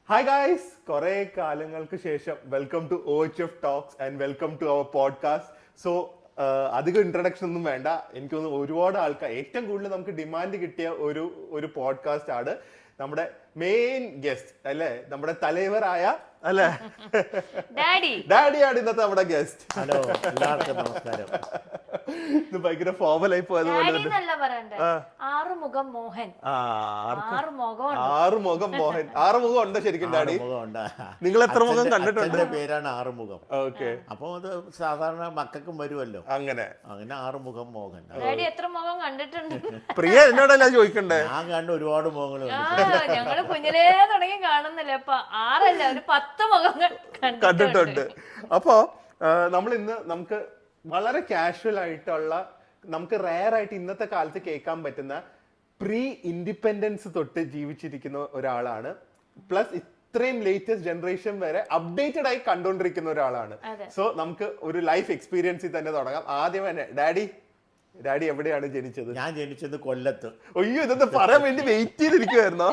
Hi guys, കുറെ കാലങ്ങൾക്ക് ശേഷം welcome to OHF talks and welcome to our podcast. So അധികം ഇൻട്രഡക്ഷൻ ഒന്നും വേണ്ട. എനിക്ക് തോന്നുന്നു ഒരുപാട് ആൾക്കാർ ഏറ്റവും കൂടുതൽ നമുക്ക് ഡിമാൻഡ് കിട്ടിയ ഒരു പോഡ്കാസ്റ്റ് ആണ് നമ്മുടെ മെയിൻ ഗസ്റ്റ് അല്ലേ, നമ്മുടെ തലവറായ അല്ലേ ഡാഡിയാണ് ഇന്നത്തെ നമ്മുടെ ഗസ്റ്റ്. ഹലോ, എല്ലാവർക്കും നമസ്കാരം. ഇത് ഭയങ്കര ഫോമലായി പോയതുപോലെ ആറുമുഖം മോഹൻ. ആറുമുഖം ഉണ്ട് ശരിക്കും ഡാഡി. നിങ്ങൾ എത്ര മുഖം കണ്ടിട്ടുണ്ട്? പേരാണ് ആറുമുഖം. ഓക്കെ, അപ്പൊ അത് സാധാരണ മക്കൾക്കും വരുമല്ലോ, അങ്ങനെ ആറുമുഖം മോഹൻ. എത്ര മുഖം കണ്ടിട്ടുണ്ട്? പ്രിയ എന്നോടല്ല ചോദിക്കണ്ടേ? ഞാൻ കണ്ട ഒരുപാട് മുഖങ്ങൾ ഞങ്ങള് കുഞ്ഞിലേ തുടങ്ങി കാണുന്നില്ല. അപ്പൊ 6 അല്ല, ഒരു 10 മുഖം കണ്ടിട്ടുണ്ട്. അപ്പോ നമ്മൾ ഇന്ന് നമുക്ക് വളരെ കാഷ്വൽ ആയിട്ടുള്ള, നമുക്ക് റയർ ആയിട്ട് ഇന്നത്തെ കാലത്ത് കേൾക്കാൻ പറ്റുന്ന പ്രീ ഇൻഡിപെൻഡൻസ് തൊട്ട് ജീവിച്ചിരിക്കുന്ന ഒരാളാണ്, പ്ലസ് ഇത്രയും ലേറ്റസ്റ്റ് ജനറേഷൻ വരെ അപ്ഡേറ്റഡ് ആയി കണ്ടുകൊണ്ടിരിക്കുന്ന ഒരാളാണ്. സോ നമുക്ക് ഒരു ലൈഫ് എക്സ്പീരിയൻസിൽ തന്നെ തുടങ്ങാം. ആദ്യം തന്നെ ഡാഡി എവിടെയാണ് ജനിച്ചത്? ഞാൻ ജനിച്ചത് കൊല്ലത്ത്. അയ്യോ, ഇതൊന്ന് പറയാൻ വേണ്ടി വെയിറ്റ് ചെയ്തിരിക്കുവായിരുന്നോ?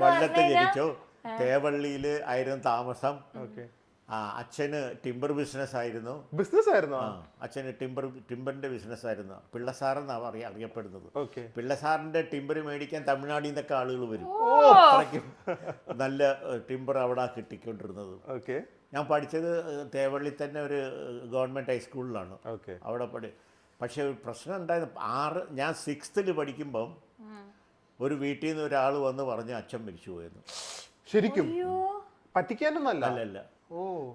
കൊല്ലത്ത് ജനിച്ചു. തേവള്ളിയിൽ ആയിരുന്നു താമസം. അച്ഛന് ടിമ്പർ ബിസിനസ് ആയിരുന്നു. അച്ഛന് ടിമ്പറിന്റെ ബിസിനസ് ആയിരുന്നു. പിള്ളസാറെന്നാണ് അറിയപ്പെടുന്നത്. പിള്ളസാറിന്റെ ടിമ്പർ മേടിക്കാൻ തമിഴ്നാട്ടിൽ നിന്നൊക്കെ ആളുകൾ വരും. അത്രയ്ക്കും നല്ല ടിമ്പർ അവിടെ കിട്ടിക്കൊണ്ടിരുന്നത്. ഞാൻ പഠിച്ചത് തേവള്ളി തന്നെ ഒരു ഗവൺമെന്റ് ഹൈസ്കൂളിലാണ്. അവിടെ പക്ഷെ ഒരു പ്രശ്നം ഉണ്ടായത്, ഞാൻ 6th പഠിക്കുമ്പം ഒരു വീട്ടിൽ നിന്ന് ഒരാൾ വന്ന് പറഞ്ഞ് അച്ഛൻ മരിച്ചു പോയെന്ന്. ശരിക്കും പറ്റിക്കാനൊന്നല്ല. അല്ലല്ല.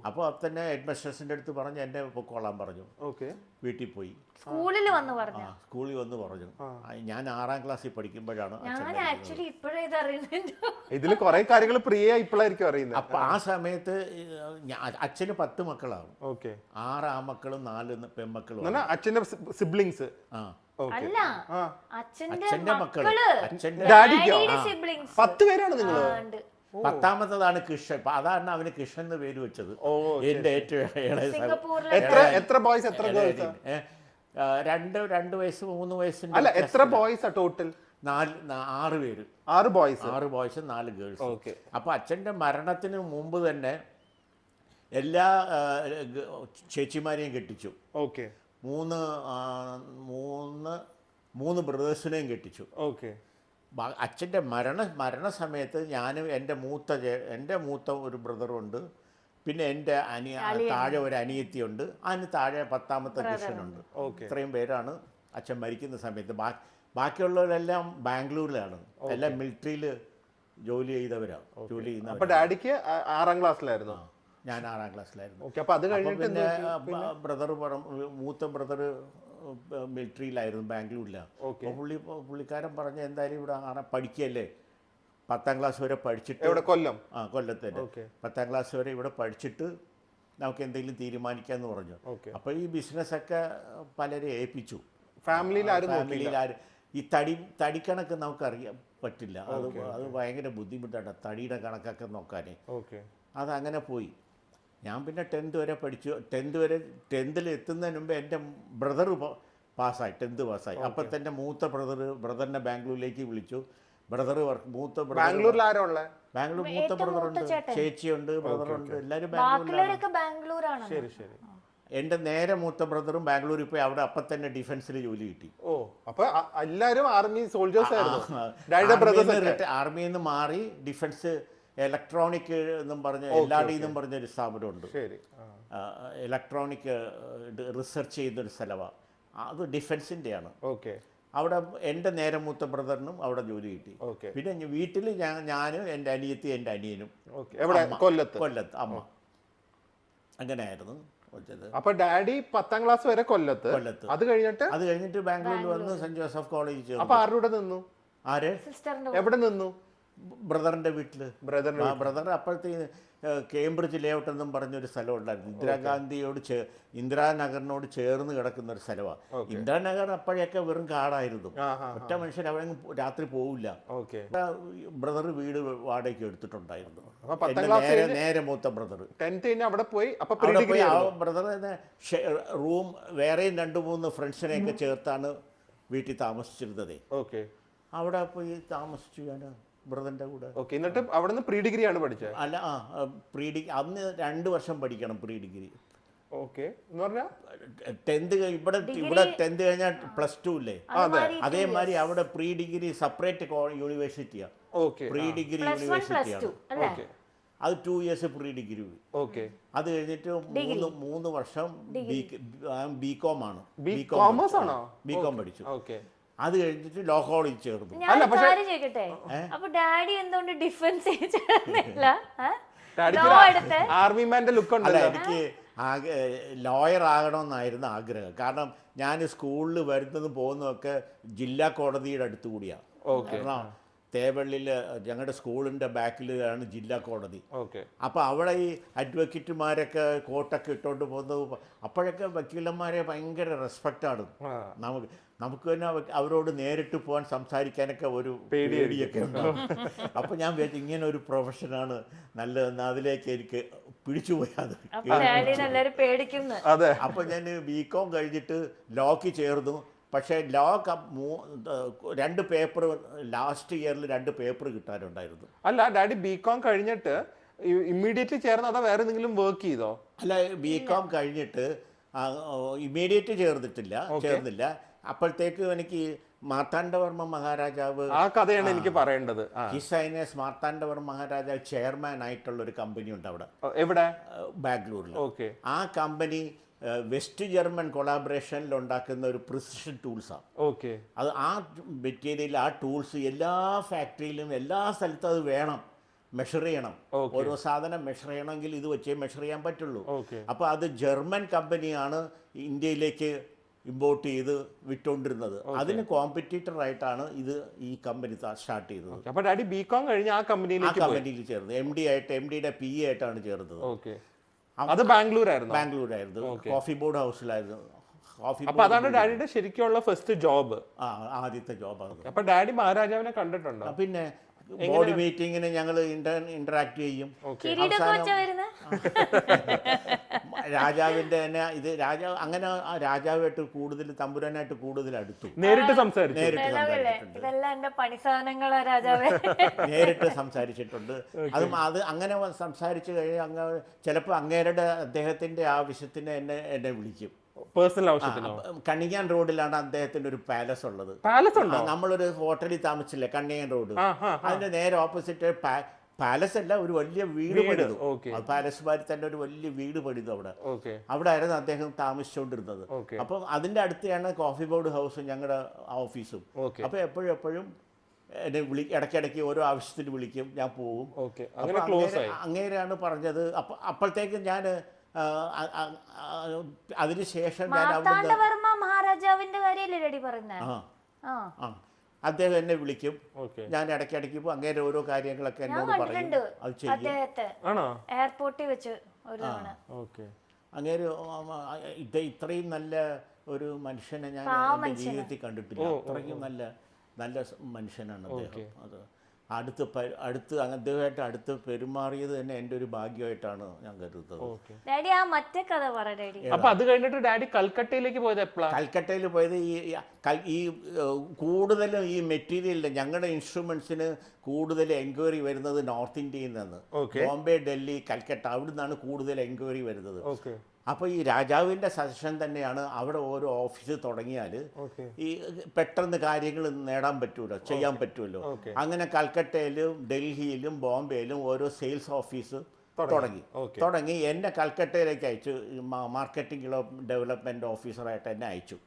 അപ്പോൾ തന്നെ ഹെഡ് മിസ്ട്രസിന്റെ അടുത്ത് പറഞ്ഞ് എന്നെ പൊക്കോളാൻ പറഞ്ഞു. വീട്ടിൽ പോയി സ്കൂളിൽ വന്ന് പറഞ്ഞു. ഞാൻ 6ാം ക്ലാസ്സിൽ പഠിക്കുമ്പോഴാണ് ഇതിൽ കുറെ കാര്യങ്ങൾ പ്രിയ ഇപ്പോഴായിരിക്കും അറിയുന്നത്. അപ്പൊ ആ സമയത്ത് അച്ഛന് 10 മക്കളാണ്. 6 ആമക്കളും 4 പെൺമക്കളും. അച്ഛന്റെ സിബ്ലിങ്സ് അച്ഛന്റെ മക്കള്. 10 പേരാണ് നിങ്ങള്? 10ാമത്തതാണ് കൃഷ്ണൻ. അതാണ് അവന് കൃഷ്ണൻ എന്ന് പേര് വെച്ചത്. എന്റെ ഏറ്റവും എത്ര ബോയ്സ് എത്ര ഗേൾസ്? 2 വയസ്സ് 3 വയസ്സിന്റെ. അല്ല, എത്ര ബോയ്സ് ടോട്ടൽ? 6 പേര്. 6 ബോയ്സ് 4 ഗേൾസ്. അപ്പൊ അച്ഛന്റെ മരണത്തിന് മുമ്പ് തന്നെ എല്ലാ ചേച്ചിമാരെയും കെട്ടിച്ചു. 3 ബ്രദേഴ്സിനെയും കെട്ടിച്ചു. അച്ഛൻ്റെ മരണസമയത്ത് ഞാനും എൻ്റെ മൂത്ത ഒരു ബ്രദറുണ്ട്, പിന്നെ എൻ്റെ താഴെ ഒരു അനിയത്തിയുണ്ട്, അതിന് താഴെ 10ാമത്തെ കൃഷ്ണനുണ്ട്. ഇത്രയും പേരാണ് അച്ഛൻ മരിക്കുന്ന സമയത്ത്. ബാക്കിയുള്ളവരെല്ലാം ബാംഗ്ലൂരിലാണ്, എല്ലാം മിലിറ്ററിയിൽ ജോലി ചെയ്യുന്നവരാണ്. അപ്പോൾ ഡാഡിക്ക് 6ാം ക്ലാസ്സിലായിരുന്നു? ഞാൻ 6ാം ക്ലാസ്സിലായിരുന്നു. പിന്നെ ബ്രദർ മൂത്ത ബ്രദർ മിലിറ്ററിയിലായിരുന്നു, ബാംഗ്ലൂരിലാണ്. പുള്ളിക്കാരൻ പറഞ്ഞ എന്തായാലും ഇവിടെ പഠിക്കല്ലേ, 10ാം ക്ലാസ് വരെ പഠിച്ചിട്ട് കൊല്ലത്ത് 10ാം ക്ലാസ് വരെ ഇവിടെ പഠിച്ചിട്ട് നമുക്ക് എന്തെങ്കിലും തീരുമാനിക്കാന്ന് പറഞ്ഞു. അപ്പോൾ ഈ ബിസിനസ്സൊക്കെ പലരെ ഏൽപ്പിച്ചു. ഫാമിലിയിൽ ആരും ഈ തടിക്കണക്ക് നമുക്ക് അറിയാൻ പറ്റില്ല. അത് ഭയങ്കര ബുദ്ധിമുട്ടാണ്, തടിയുടെ കണക്കൊക്കെ നോക്കാനേ. അതങ്ങനെ പോയി. ഞാൻ പിന്നെ 10th വരെ പഠിച്ചു. 10th എത്തുന്നതിന് മുമ്പ് എൻ്റെ ബ്രദർ പാസ്സായി, 10th പാസ്സായി. അപ്പം തന്നെ ബ്രദറിനെ ബാംഗ്ലൂരിലേക്ക് വിളിച്ചു. ബാംഗ്ലൂർ മൂത്ത ബ്രദറുണ്ട്, ചേച്ചിയുണ്ട്, ബ്രദറുണ്ട്, എല്ലാവരും ബാംഗ്ലൂരിലാണ്. എൻ്റെ നേരെ മൂത്ത ബ്രദറും ബാംഗ്ലൂരിൽ പോയി അവിടെ അപ്പം തന്നെ ഡിഫൻസിൽ ജോലി കിട്ടി. ആർമിയിൽ നിന്ന് മാറി ഡിഫൻസ് ഇലക്ട്രോണിക് എന്നും പറഞ്ഞ് എല്ലാടിന്നും പറഞ്ഞൊരു സ്ഥാപനമുണ്ട്. ഇലക്ട്രോണിക് റിസർച്ച് ചെയ്യുന്നൊരു സ്ഥലമാണ് അത്, ഡിഫൻസിൻ്റെയാണ്. അവിടെ എൻ്റെ നേരെ മൂത്ത ബ്രദറിനും അവിടെ ജോലി കിട്ടി. പിന്നെ വീട്ടിൽ ഞാനും എൻ്റെ അനിയത്തി എൻ്റെ അനിയനും കൊല്ലത്ത് അമ്മ. അങ്ങനെയായിരുന്നു. അപ്പൊ ഡാഡി 10ാം ക്ലാസ് വരെ കൊല്ലത്ത്. അത് കഴിഞ്ഞിട്ട് ബാംഗ്ലൂരിൽ വന്ന് സെന്റ് ജോസഫ് കോളേജ്. അപ്പൊ ആരുടെ നിന്നു? എവിടെ നിന്നു? ബ്രദറിന്റെ വീട്ടില്. ബ്രദർ അപ്പോഴത്തെ കേംബ്രിഡ്ജ് ലേഔട്ട് എന്നും പറഞ്ഞൊരു സ്ഥലം ഉണ്ടായിരുന്നു. ഇന്ദിരാനഗറിനോട് ചേർന്ന് കിടക്കുന്ന ഒരു സ്ഥലമാണ്. ഇന്ദിരാനഗർ അപ്പോഴൊക്കെ വെറും കാടായിരുന്നു, ഒറ്റ മനുഷ്യൻ അവിടെ രാത്രി പോവില്ല. ബ്രദർ വീട് വാടകയ്ക്ക് എടുത്തിട്ടുണ്ടായിരുന്നു. നേരെ മൂത്ത ബ്രദർ അവിടെ പോയി. ബ്രദർ റൂം വേറെയും 2-3 ഫ്രണ്ട്സിനെയൊക്കെ ചേർത്താണ് വീട്ടിൽ താമസിച്ചിരുന്നത്. അവിടെ പോയി താമസിച്ചു. ഞാൻ ബ്രദറിൻ്റെ കൂടെ. ഓക്കെ. എന്നിട്ട് അവിടെ നിന്ന് പ്രീ ഡിഗ്രി ആണ് പഠിച്ചത്? അല്ല, പ്രീ ഡിഗ്രി അന്ന് 2 വർഷം പഠിക്കണം പ്രീ ഡിഗ്രി. ഓക്കെ. എന്ന് പറഞ്ഞാൽ 10th ഇവിടെ 10th കഴിഞ്ഞാൽ +2 ഇല്ലേ, അതേമാതിരി അവിടെ പ്രീ ഡിഗ്രി സെപ്പറേറ്റ് യൂണിവേഴ്സിറ്റിയാണ്. ഓക്കെ. പ്രീ ഡിഗ്രി യൂണിവേഴ്സിറ്റിയാണ്. ഓക്കെ. അത് 2 years പ്രീ ഡിഗ്രി. ഓക്കെ. അത് കഴിഞ്ഞിട്ട് 3 വർഷം ബികോം ആണ്. കോമേഴ്സ് ആണോ? ബികോം പഠിച്ചു. ഓക്കെ. അത് കഴിഞ്ഞിട്ട് ലോ കോളേജ് ചേർന്നു. ഞാൻ കാര്യം ചോദിക്കട്ടെ, അപ്പൊ ഡാഡി എന്തുകൊണ്ട് ഡിഫൻസ് ചേർന്നില്ല? ആർമി മാന്റെ ലുക്ക് അല്ല, ഉണ്ടല്ലോ. എനിക്ക് ലോയർ ആകണമെന്നായിരുന്നു ആഗ്രഹം. കാരണം ഞാൻ സ്കൂളിൽ വരുന്നതും പോകുന്നതൊക്കെ ജില്ലാ കോടതിയുടെ അടുത്ത് കൂടിയാണ്. കാരണം തേവള്ളിയിൽ ഞങ്ങളുടെ സ്കൂളിൻ്റെ ബാക്കിലാണ് ജില്ലാ കോടതി. ഓക്കെ. അപ്പോൾ അവിടെ ഈ അഡ്വക്കേറ്റുമാരൊക്കെ കോട്ടൊക്കെ ഇട്ടുകൊണ്ട് പോകുന്നത്, അപ്പോഴൊക്കെ വക്കീലന്മാരെ ഭയങ്കര റെസ്പെക്റ്റാണ്. നമുക്ക് തന്നെ അവരോട് നേരിട്ട് പോകാൻ സംസാരിക്കാനൊക്കെ ഒരു പേടിയൊക്കെ ഉണ്ടാവും. അപ്പോൾ ഞാൻ വിചാരിച്ചു ഇങ്ങനെ ഒരു പ്രൊഫഷനാണ് നല്ലതെന്ന്, അതിലേക്ക് എനിക്ക് പിടിച്ചുപോയത്. അതെ. അപ്പോൾ ഞാൻ ബികോം കഴിഞ്ഞിട്ട് ലോക്ക് ചേർന്നു. പക്ഷേ ലോ 2 പേപ്പർ ലാസ്റ്റ് ഇയറിൽ 2 പേപ്പർ കിട്ടാനുണ്ടായിരുന്നു. അല്ല, ഡാഡി ബികോം കഴിഞ്ഞിട്ട് ഇമ്മീഡിയറ്റ്ലി ചേർന്ന് അതോ വേറെ എന്തെങ്കിലും വർക്ക് ചെയ്തോ? അല്ല, ബികോം കഴിഞ്ഞിട്ട് ഇമ്മീഡിയറ്റ് ചേർന്നില്ല. അപ്പോഴത്തേക്ക് എനിക്ക് മാർത്താണ്ഡവർമ്മ മഹാരാജാവ്, ആ കഥയാണ് എനിക്ക് പറയേണ്ടത്. ഹിസൈനസ് മാർത്താണ്ഡവർമ്മ മഹാരാജാവ് ചെയർമാൻ ആയിട്ടുള്ള ഒരു കമ്പനി ഉണ്ട് അവിടെ. എവിടെ? ബാംഗ്ലൂരിൽ. ഓക്കെ. ആ കമ്പനി വെസ്റ്റ് ജർമ്മൻ കൊളാബറേഷനിൽ ഉണ്ടാക്കുന്ന ഒരു പ്രിസിഷൻ ടൂൾസാണ്. ഓക്കെ. അത് ആ മെറ്റീരിയൽ, ആ ടൂൾസ് എല്ലാ ഫാക്ടറിയിലും എല്ലാ സ്ഥലത്തും അത് വേണം, മെഷർ ചെയ്യണം. ഓരോ സാധനം മെഷർ ചെയ്യണമെങ്കിൽ ഇത് വെച്ചേ മെഷർ ചെയ്യാൻ പറ്റുള്ളൂ. അപ്പോൾ അത് ജർമ്മൻ കമ്പനിയാണ് ഇന്ത്യയിലേക്ക് ഇമ്പോർട്ട് ചെയ്ത് വിട്ടുകൊണ്ടിരുന്നത്. അതിന് കോമ്പറ്റീറ്റർ ആയിട്ടാണ് ഈ കമ്പനി സ്റ്റാർട്ട് ചെയ്തത്. അപ്പോൾ ഡാഡി ബികോം കഴിഞ്ഞ് ആ കമ്പനിയിൽ ചേർന്നത്. MD-യുടെ PE ആയിട്ടാണ് ചേർന്നത്. ഓക്കെ. അത് ബാംഗ്ലൂരായിരുന്നു? ബാംഗ്ലൂരായിരുന്നു. Coffee board ഹൗസിലായിരുന്നു. അപ്പൊ അതാണ് ഡാഡിയുടെ ശരിക്കുള്ള ഫസ്റ്റ് ജോബ്? ആദ്യത്തെ ജോബാണ്. അപ്പൊ ഡാഡി മഹാരാജാവിനെ കണ്ടിട്ടുണ്ടോ? പിന്നെ ബോർഡ് മീറ്റിങ്ങിന് ഞങ്ങൾ ഇന്ററാക്ട് ചെയ്യും. രാജാവിന്റെ തന്നെ അങ്ങനെ രാജാവായിട്ട് കൂടുതൽ, തമ്പുരാനായിട്ട് കൂടുതൽ അടുത്തു. നേരിട്ട് സംസാരിച്ചിട്ടുണ്ട്. നേരിട്ട് സംസാരിച്ചിട്ടുണ്ട്. അത് അങ്ങനെ സംസാരിച്ചു കഴിഞ്ഞാൽ ചിലപ്പോൾ അദ്ദേഹത്തിന്റെ ആവശ്യത്തിന് എന്നെ വിളിക്കും. പേഴ്സണൽ ആവശ്യത്തിനോ? കണ്ണിങ്ങാൻ റോഡിലാണ് അദ്ദേഹത്തിന്റെ ഒരു പാലസ് ഉള്ളത്. പാലസ് ഉണ്ടോ? നമ്മളൊരു ഹോട്ടലിൽ താമസിച്ചില്ലേ കണ്ണിങ്ങാൻ റോഡ്, അതിന്റെ നേരെ ഓപ്പോസിറ്റ് പാലസ് അല്ല, ഒരു വലിയ വീട് പണിതു. പാലസ് മാതിരി തന്നെ ഒരു വലിയ വീട് പണിതു അവിടെ. അവിടെ ആയിരുന്നു അദ്ദേഹം താമസിച്ചുകൊണ്ടിരുന്നത്. അപ്പം അതിന്റെ അടുത്താണ് കോഫി ബോർഡ് ഹൗസും ഞങ്ങളുടെ ഓഫീസും. അപ്പൊ എപ്പോഴും എന്നെ ഇടയ്ക്കിടയ്ക്ക് ഓരോ ആവശ്യത്തിന് വിളിക്കും, ഞാൻ പോവും. അങ്ങനെയാണ് പറഞ്ഞത്. അപ്പോഴത്തേക്കും ഞാൻ അതിനുശേഷം മഹാരാജാവിന്റെ കാര്യമല്ലേ പറഞ്ഞത്? അദ്ദേഹം എന്നെ വിളിക്കും, ഞാൻ ഇടയ്ക്കിടയ്ക്ക് പോകും. അങ്ങനെ ഓരോ കാര്യങ്ങളൊക്കെ എന്നോട് പറയും, അത് ചെയ്യും. എയർപോർട്ടിൽ വെച്ച് അങ്ങനെ ഇത്രയും നല്ല ഒരു മനുഷ്യനെ ഞാൻ എൻ്റെ ജീവിതത്തിൽ കണ്ടിട്ടില്ല. അത്രയും നല്ല മനുഷ്യനാണ് അദ്ദേഹം. അത് അദ്ദേഹമായിട്ട് അടുത്ത് പെരുമാറിയത് തന്നെ എൻ്റെ ഒരു ഭാഗ്യമായിട്ടാണ് ഞാൻ കരുതുന്നത്. അപ്പൊ അത് കഴിഞ്ഞിട്ട് ഡാഡി കൽക്കട്ടയിലേക്ക് പോയത് എപ്പോഴാണ്? കൽക്കട്ടയിൽ പോയത് ഈ കൂടുതലും ഈ മെറ്റീരിയലിൻ്റെ ഞങ്ങളുടെ ഇൻസ്ട്രുമെന്റ്സിന് കൂടുതൽ എൻക്വയറി വരുന്നത് നോർത്ത് ഇന്ത്യയിൽ നിന്ന്. ബോംബെ, ഡൽഹി, കൽക്കട്ട, അവിടെ നിന്നാണ് കൂടുതൽ എൻക്വയറി വരുന്നത്. അപ്പോൾ ഈ രാജാവിൻ്റെ സജഷൻ തന്നെയാണ് അവിടെ ഓരോ ഓഫീസ് തുടങ്ങിയാൽ ഈ പെട്ടെന്ന് കാര്യങ്ങൾ നേടാൻ പറ്റുമല്ലോ, ചെയ്യാൻ പറ്റുമല്ലോ. അങ്ങനെ കൽക്കട്ടയിലും ഡൽഹിയിലും ബോംബെയിലും ഓരോ സെയിൽസ് ഓഫീസ് തുടങ്ങി എന്നെ കൽക്കട്ടയിലേക്ക് അയച്ചു. മാർക്കറ്റിംഗ് ഡെവലപ്മെന്റ് ഓഫീസറായിട്ട് എന്നെ അയച്ചു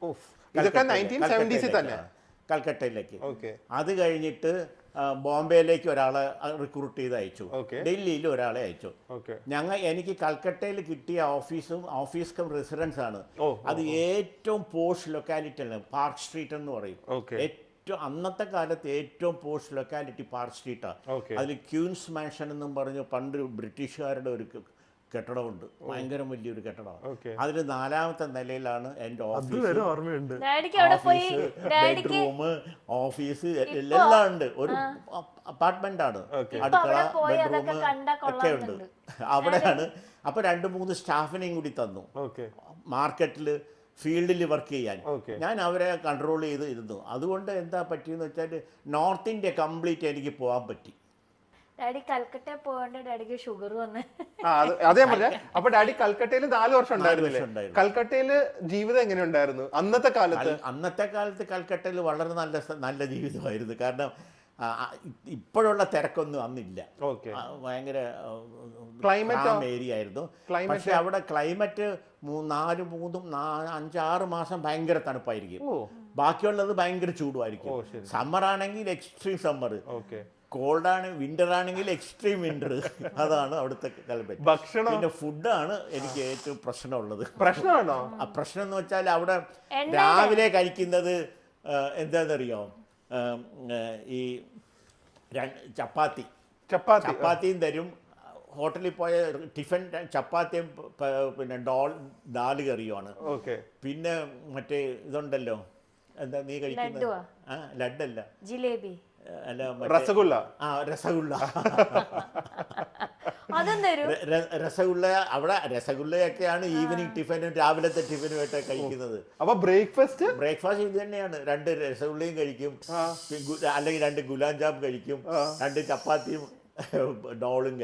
കൽക്കട്ടയിലേക്ക്. അത് കഴിഞ്ഞിട്ട് ബോംബെയിലേക്ക് ഒരാളെ റിക്രൂട്ട് ചെയ്ത് അയച്ചു, ഡൽഹിയിൽ ഒരാളെ അയച്ചു. എനിക്ക് കൽക്കട്ടയിൽ കിട്ടിയ ഓഫീസ് കം റെസിഡൻസ് ആണ്. അത് ഏറ്റവും പോഷ് ലൊക്കാലിറ്റി ആണ്, പാർക്ക് സ്ട്രീറ്റ് എന്ന് പറയും. അന്നത്തെ കാലത്ത് ഏറ്റവും പോഷ് ലൊക്കാലിറ്റി പാർക്ക് സ്ട്രീറ്റാണ്. അതിൽ ക്യൂൻസ് മാൻഷൻ എന്നും പറഞ്ഞു പണ്ട് ബ്രിട്ടീഷുകാരുടെ ഒരു കെട്ടിടമുണ്ട്, ഭയങ്കര വലിയൊരു കെട്ടിടമാണ്. അതിൽ 4ാമത്തെ നിലയിലാണ് എൻ്റെ ഓഫീസ്, ബെഡ്റൂം, ഓഫീസ് എല്ലാം ഉണ്ട്. ഒരു അപ്പാർട്ട്മെന്റ് ആണ്, അടുക്കള, ബെഡ്റൂം ഒക്കെ ഉണ്ട് അവിടെയാണ്. അപ്പോൾ 2-3 സ്റ്റാഫിനെയും കൂടി തന്നു. മാർക്കറ്റിൽ ഫീൽഡിൽ വർക്ക് ചെയ്യാൻ. Okay. ഞാൻ അവരെ കൺട്രോൾ ചെയ്ത് ഇരുന്നു. അതുകൊണ്ട് എന്താ പറ്റിയെന്ന് വെച്ചാൽ നോർത്ത് ഇന്ത്യ കംപ്ലീറ്റ് എനിക്ക് പോകാൻ പറ്റി. ഡാഡി കൽക്കട്ട പോകേണ്ട ഡാഡിക്ക് ഷുഗർ വന്ന്. അതേ പറഞ്ഞ. അപ്പൊ ഡാഡി കൽക്കട്ടയിൽ 4 വർഷം ഉണ്ടായിരുന്നില്ലേ? ഉണ്ടായിരുന്നു. കൽക്കട്ടയില് ജീവിതം എങ്ങനെ ഉണ്ടായിരുന്നു അന്നത്തെ കാലത്ത്? അന്നത്തെ കാലത്ത് കൽക്കട്ടയിൽ വളരെ നല്ല ജീവിതമായിരുന്നു. കാരണം ഇപ്പോഴുള്ള തിരക്കൊന്നും അന്നില്ല. Okay. ഭയങ്കര Climate ഏരിയ ആയിരുന്നു. പക്ഷെ അവിടെ ക്ലൈമറ്റ് 5-6 മാസം ഭയങ്കര തണുപ്പായിരിക്കും. ബാക്കിയുള്ളത് ഭയങ്കര ചൂടുമായിരിക്കും. സമ്മർ ആണെങ്കിൽ എക്സ്ട്രീം സമ്മർ, കോൾഡാണ് വിന്റർ ആണെങ്കിൽ എക്സ്ട്രീം വിന്റർ. അതാണ് അവിടുത്തെ ക്ലൈമറ്റ്. ഭക്ഷണം പിന്നെ ഫുഡാണ് എനിക്ക് ഏറ്റവും പ്രശ്നമുള്ളത്. പ്രശ്നമാണോ? ആ പ്രശ്നം എന്ന് വെച്ചാൽ അവിടെ രാവിലെ കഴിക്കുന്നത് എന്താണെന്നറിയോ? ഈ ചപ്പാത്തിയും തരും. ഹോട്ടലിൽ പോയ ടിഫിൻ ചപ്പാത്തിയും പിന്നെ ദാല് കറിയുമാണ്. പിന്നെ മറ്റേ ഇതുണ്ടല്ലോ, എന്താ നീ കഴിക്കുന്നത്? ലഡല്ല, ജിലേബി അല്ല, രസഗുല്ല. രസഗുല്ല. രസഗുല്ല അവിടെ രസഗുല്ലയൊക്കെയാണ് ഈവനിങ് ടിഫിനും രാവിലത്തെ ടിഫിനുമായിട്ട് കഴിക്കുന്നത്. അപ്പൊ ബ്രേക്ക്ഫാസ്റ്റ് ഇത് തന്നെയാണ്. 2 രസഗുല്ലയും കഴിക്കും, അല്ലെങ്കിൽ 2 ഗുലാം ജാം കഴിക്കും, 2 ചപ്പാത്തിയും ഡാലും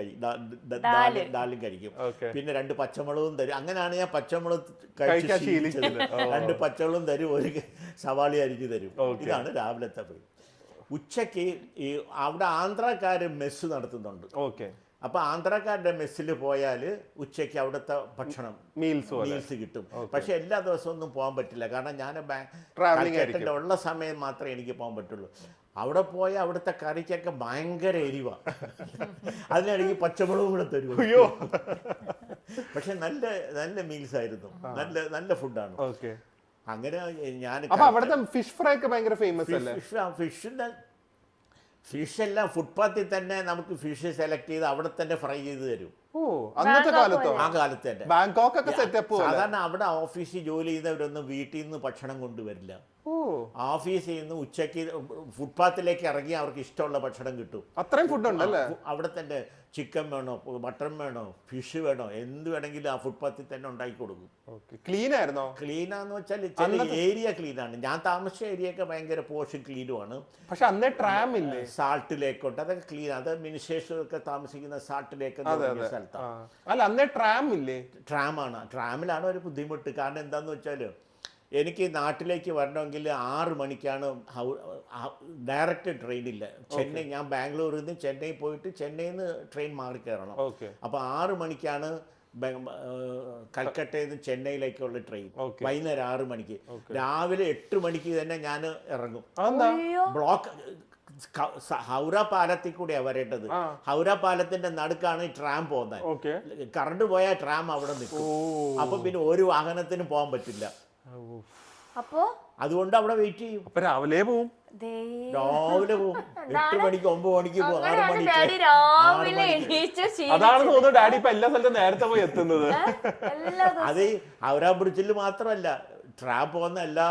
കഴിക്കും. പിന്നെ 2 പച്ചമുളകും തരും. അങ്ങനെയാണ് ഞാൻ പച്ചമുളക് കഴിച്ച് ശീലിച്ചത്. 2 പച്ചമുളകും തരും, 1 സവാളി അരിഞ്ഞു തരും. ഇതാണ് രാവിലത്തെ. ഉച്ചയ്ക്ക് ഈ അവിടെ ആന്ധ്രാക്കാർ മെസ്സ് നടത്തുന്നുണ്ട്. അപ്പോൾ ആന്ധ്രാക്കാരുടെ മെസ്സിൽ പോയാൽ ഉച്ചയ്ക്ക് അവിടുത്തെ ഭക്ഷണം മീൽസ് കിട്ടും. പക്ഷെ എല്ലാ ദിവസവും ഒന്നും പോകാൻ പറ്റില്ല. കാരണം ഞാൻ ട്രാവലിംഗ് ഉള്ള സമയം മാത്രമേ എനിക്ക് പോകാൻ പറ്റുള്ളൂ. അവിടെ പോയാൽ അവിടുത്തെ കറിക്കൊക്കെ ഭയങ്കര എരിവാണ്. അതിനിടയ്ക്ക് പച്ചമുളകും കൂടെ തരും. പക്ഷെ നല്ല മീൽസ് ആയിരുന്നു, നല്ല ഫുഡാണ്. അങ്ങനെ ഞാൻ ഫിഷ് ഫ്രൈ ഒക്കെ ഭയങ്കര ഫേമസ് അല്ലേ? ഫിഷ് എല്ലാം ഫുട്പാത്തിൽ തന്നെ നമുക്ക് ഫിഷ് സെലക്ട് ചെയ്ത് അവിടെ തന്നെ ഫ്രൈ ചെയ്ത് തരും. അന്നത്തെ കാലത്തോ? ആ കാലത്ത് തന്നെ. ബാങ്കോക്ക് ഒക്കെ സെറ്റപ്പ്. സാധാരണ അവിടെ ഓഫീസിൽ ജോലി ചെയ്യുന്നവരൊന്നും വീട്ടിൽ നിന്ന് ഭക്ഷണം കൊണ്ടുവരില്ല. ഓഫീസിൽ നിന്ന് ഉച്ചയ്ക്ക് ഫുട്പാത്തിലേക്ക് ഇറങ്ങി അവർക്ക് ഇഷ്ടമുള്ള ഭക്ഷണം കിട്ടും. അത്രയും ഫുഡ് ഉണ്ടല്ലേ അവിടെ തന്നെ? ചിക്കൻ വേണോ, മട്ടൺ വേണോ, ഫിഷ് വേണോ, എന്ത് വേണമെങ്കിലും ആ ഫുട്പാത്തിൽ തന്നെ ഉണ്ടാക്കി കൊടുക്കും. ക്ലീൻ ആയിരുന്നോ? ക്ലീനാന്ന് വെച്ചാൽ ചില ഏരിയ ക്ലീനാണ്. ഞാൻ താമസിച്ച ഏരിയ ഒക്കെ ഭയങ്കര പോഷ് ക്ലീനുമാണ്. പക്ഷെ അന്നേ ട്രാം ഇല്ലേ? സാൾട്ട് ലേക്കുണ്ട്, അതൊക്കെ ക്ലീൻ. അത് മിനിസ്റ്റേഴ്സൊക്കെ താമസിക്കുന്ന സാൾട്ട് ലേക്ക് സ്ഥലത്താണ്. അല്ല അന്നേ ട്രാം ഇല്ലേ? ട്രാമാണ്. ട്രാമിലാണ് ഒരു ബുദ്ധിമുട്ട്. കാരണം എന്താന്ന് വെച്ചാൽ എനിക്ക് നാട്ടിലേക്ക് വരണമെങ്കിൽ 6 മണിക്കാണ് ഡയറക്റ്റ് ട്രെയിനില്ല. ചെന്നൈ, ഞാൻ ബാംഗ്ലൂരിൽ നിന്ന് ചെന്നൈ പോയിട്ട് ചെന്നൈയിൽ നിന്ന് ട്രെയിൻ മാറി കയറണം. അപ്പോൾ 6 മണിക്കാണ് കൽക്കട്ടയിൽ നിന്ന് ചെന്നൈയിലേക്കുള്ള ട്രെയിൻ. വൈകുന്നേരം 6 മണിക്ക്. രാവിലെ 8 മണിക്ക് തന്നെ ഞാൻ ഇറങ്ങും. ബ്ലോക്ക് ഹൗറ പാലത്തിൽ കൂടെയാണ് വരേണ്ടത്. ഹൗറ പാലത്തിന്റെ നടുക്കാണ് ഈ ട്രാം പോകുന്നത്. കറണ്ട് പോയാൽ ട്രാം അവിടെ നിൽക്കും. അപ്പൊ പിന്നെ ഒരു വാഹനത്തിനും പോകാൻ പറ്റില്ല. അപ്പോ അതുകൊണ്ട് അവിടെ വെയിറ്റ് ചെയ്യും. രാവിലെ പോവും. 8 മണിക്ക് 9 മണിക്ക് പോകും. 6 മണിക്ക്. അതാണ് തോന്നുന്നു ഡാഡി ഇപ്പൊ എല്ലാ സ്ഥലത്തും നേരത്തെ പോയി എത്തുന്നത്. അത് ഹൗറ ബ്രിഡ്ജിൽ മാത്രമല്ല, ട്രാം പോകുന്ന എല്ലാ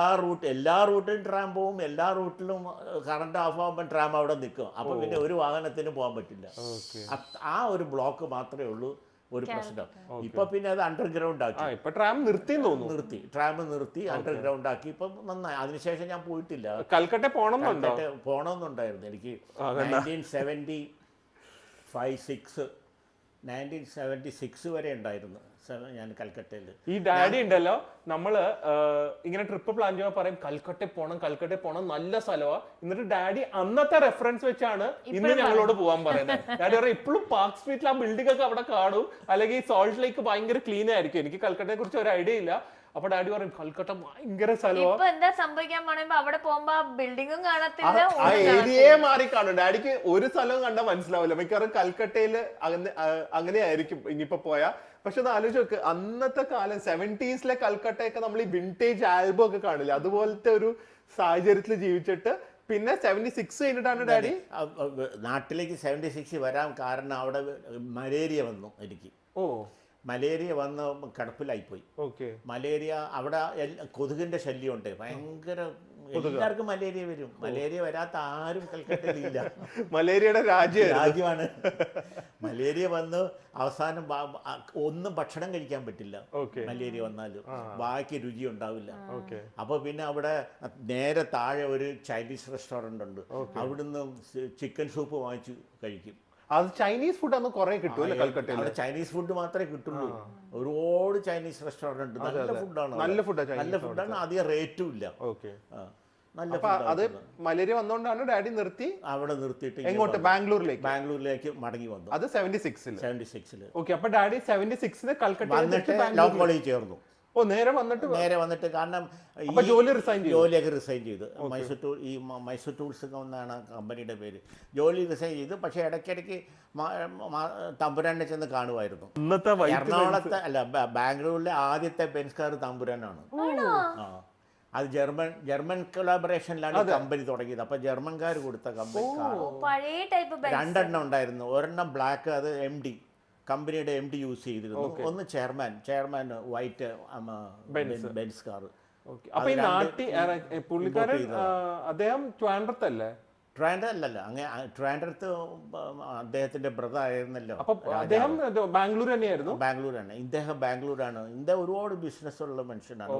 റൂട്ടിലും ട്രാം പോവും. എല്ലാ റൂട്ടിലും കറണ്ട് ഓഫ് ആകുമ്പോൾ ട്രാം അവിടെ നിൽക്കും. അപ്പൊ പിന്നെ ഒരു വാഹനത്തിനും പോകാൻ പറ്റില്ല. ആ ഒരു ബ്ലോക്ക് മാത്രമേ ഉള്ളൂ ഒരു പ്രശ്നം. ഇപ്പൊ പിന്നെ അത് അണ്ടർഗ്രൗണ്ട് ആക്കി. ട്രാം ട്രാം നിർത്തി അണ്ടർഗ്രൗണ്ട് ആക്കി. ഇപ്പം നന്നായി. അതിനുശേഷം ഞാൻ പോയിട്ടില്ല. കൽക്കട്ട പോണമെന്നുണ്ടായിരുന്നു എനിക്ക്. 1976 വരെ ഉണ്ടായിരുന്നു ഞാൻ കൽക്കട്ടയിൽ. ഈ ഡാഡി ഉണ്ടല്ലോ, നമ്മള് ഇങ്ങനെ ട്രിപ്പ് പ്ലാൻ ചെയ്യുമ്പോൾ പറയും കൽക്കട്ട പോണം നല്ല സ്ഥലമാ. എന്നിട്ട് ഡാഡി അന്നത്തെ റെഫറൻസ് വെച്ചാണ് ഇന്ന് ഞങ്ങളോട് പോകാൻ പറയുന്നത്. ഡാഡി പറയും ഇപ്പോഴും പാർക്ക് സ്ട്രീറ്റിൽ ആ ബിൽഡിംഗ് ഒക്കെ അവിടെ കാണും, അല്ലെങ്കിൽ സോൾട്ട് ലേക്ക് ഭയങ്കര ക്ലീൻ ആയിരിക്കും. എനിക്ക് കൽക്കട്ടയെ കുറിച്ച് ഒരു ഐഡിയ ഇല്ല. അപ്പൊ ഡാഡി പറയും കൽക്കട്ട ഭയങ്കര സ്ഥലമാണ്. എന്താ സംഭവിക്കാൻ പോണേ? അവിടെ പോകുമ്പോ ബിൽഡിംഗും കാണത്തില്ല, ആ ഏരിയയെ മാറി കാണും. ഡാഡിക്ക് ഒരു സ്ഥലവും കണ്ടാൽ മനസ്സിലാവില്ല. മിക്കവാറും കൽക്കട്ടയില് അങ്ങനെ ആയിരിക്കും ഇനിയിപ്പോ പോയാ. പക്ഷെ ഒന്ന് ആലോചിച്ച് നോക്ക്, അന്നത്തെ കാലം 70s കൽക്കട്ടയൊക്കെ നമ്മൾ ഈ വിന്റേജ് ആൽബം ഒക്കെ കാണില്ല, അതുപോലത്തെ ഒരു സാഹചര്യത്തിൽ ജീവിച്ചിട്ട് പിന്നെ 76 കഴിഞ്ഞിട്ടാണ് ഡാഡി നാട്ടിലേക്ക് 76 വരാൻ കാരണം അവിടെ മലേറിയ വന്നു എനിക്ക്. മലേറിയ വന്ന് കിടപ്പിലായിപ്പോയി. മലേറിയ അവിടെ കൊതുകിന്റെ ശല്യമുണ്ട്, ഭയങ്കര എല്ലാവർക്കും മലേറിയ വരും. മലേറിയ വരാത്ത ആരും കൽക്കട്ടയിലില്ല. മലേറിയയുടെ രാജ്യമാണ്. മലേറിയ വന്ന് അവസാനം ഒന്നും ഭക്ഷണം കഴിക്കാൻ പറ്റില്ല. മലേറിയ വന്നാലും വായ്ക്ക് രുചി ഉണ്ടാവില്ല. അപ്പോൾ പിന്നെ അവിടെ നേരെ താഴെ ഒരു ചൈനീസ് റെസ്റ്റോറൻ്റ് ഉണ്ട്. അവിടുന്ന് ചിക്കൻ സൂപ്പ് വാങ്ങിച്ച് കഴിക്കും. അത് ചൈനീസ് ഫുഡ് അന്ന് കുറെ കിട്ടുമല്ലോ കൽക്കട്ടയിൽ. അവിടെ ചൈനീസ് ഫുഡ് മാത്രമേ കിട്ടുള്ളൂ. ഒരുപാട് ചൈനീസ് റെസ്റ്റോറൻറ്റ്, നല്ല ഫുഡാണ്. നല്ല ഫുഡാണ്, അധികം റേറ്റും ഇല്ല. നല്ല അത് മലേറിയ വന്നോണ്ടാണ് ഡാഡി നിർത്തി അവിടെ നിർത്തിയിട്ട് എങ്ങോട്ട് ബാംഗ്ലൂരിലേക്ക് മടങ്ങി വന്നു. അത് 76 ഓക്കെ. അപ്പൊ ഡാഡി 76 കൽക്കട്ട വന്നിട്ട് ലോ കോളേജിൽ ചേർന്നു. നേരെ വന്നിട്ട് കാരണം ജോലിയൊക്കെ റിസൈൻ ചെയ്ത് മൈസൂർ ടൂൾസ് എന്നാണ് കമ്പനിയുടെ പേര്. ജോലി റിസൈൻ ചെയ്ത്. പക്ഷേ ഇടയ്ക്കിടയ്ക്ക് തമ്പുരാനെ ചെന്ന് കാണുമായിരുന്നു. എറണാകുളത്തെ ബാംഗ്ലൂരിലെ ആദ്യത്തെ ബെൻസ് കാർ തമ്പുരാനാണ്. അത് ജർമ്മൻ കൊളാബറേഷനിലാണ് കമ്പനി തുടങ്ങിയത്. അപ്പൊ ജർമ്മൻകാർ കൊടുത്ത കമ്പനി രണ്ടെണ്ണം ഉണ്ടായിരുന്നു. ഒരെണ്ണം ബ്ലാക്ക്, അത് MD കമ്പനിയുടെ MD യൂസ് ചെയ്തിരുന്നു. ഒന്ന് ചെയർമാൻ വൈറ്റ് ബെൻസ് കാർ. അപ്പൊ ഈ പുള്ളിക്കാരൻ അദ്ദേഹം ട്രാൻഡ്രത്തല്ലേ? ട്രാൻഡ്രല്ല, അങ്ങനെ ട്രാൻഡ്രത്ത് അദ്ദേഹത്തിന്റെ ബ്രദർ ആയിരുന്നല്ലോ. അദ്ദേഹം ബാംഗ്ലൂർ തന്നെയായിരുന്നു. ബാംഗ്ലൂരാണ് ഇദ്ദേഹം. ബാംഗ്ലൂരാണ്. ഇദ്ദേഹം ഒരുപാട് ബിസിനസ് ഉള്ള മനുഷ്യനാണ്.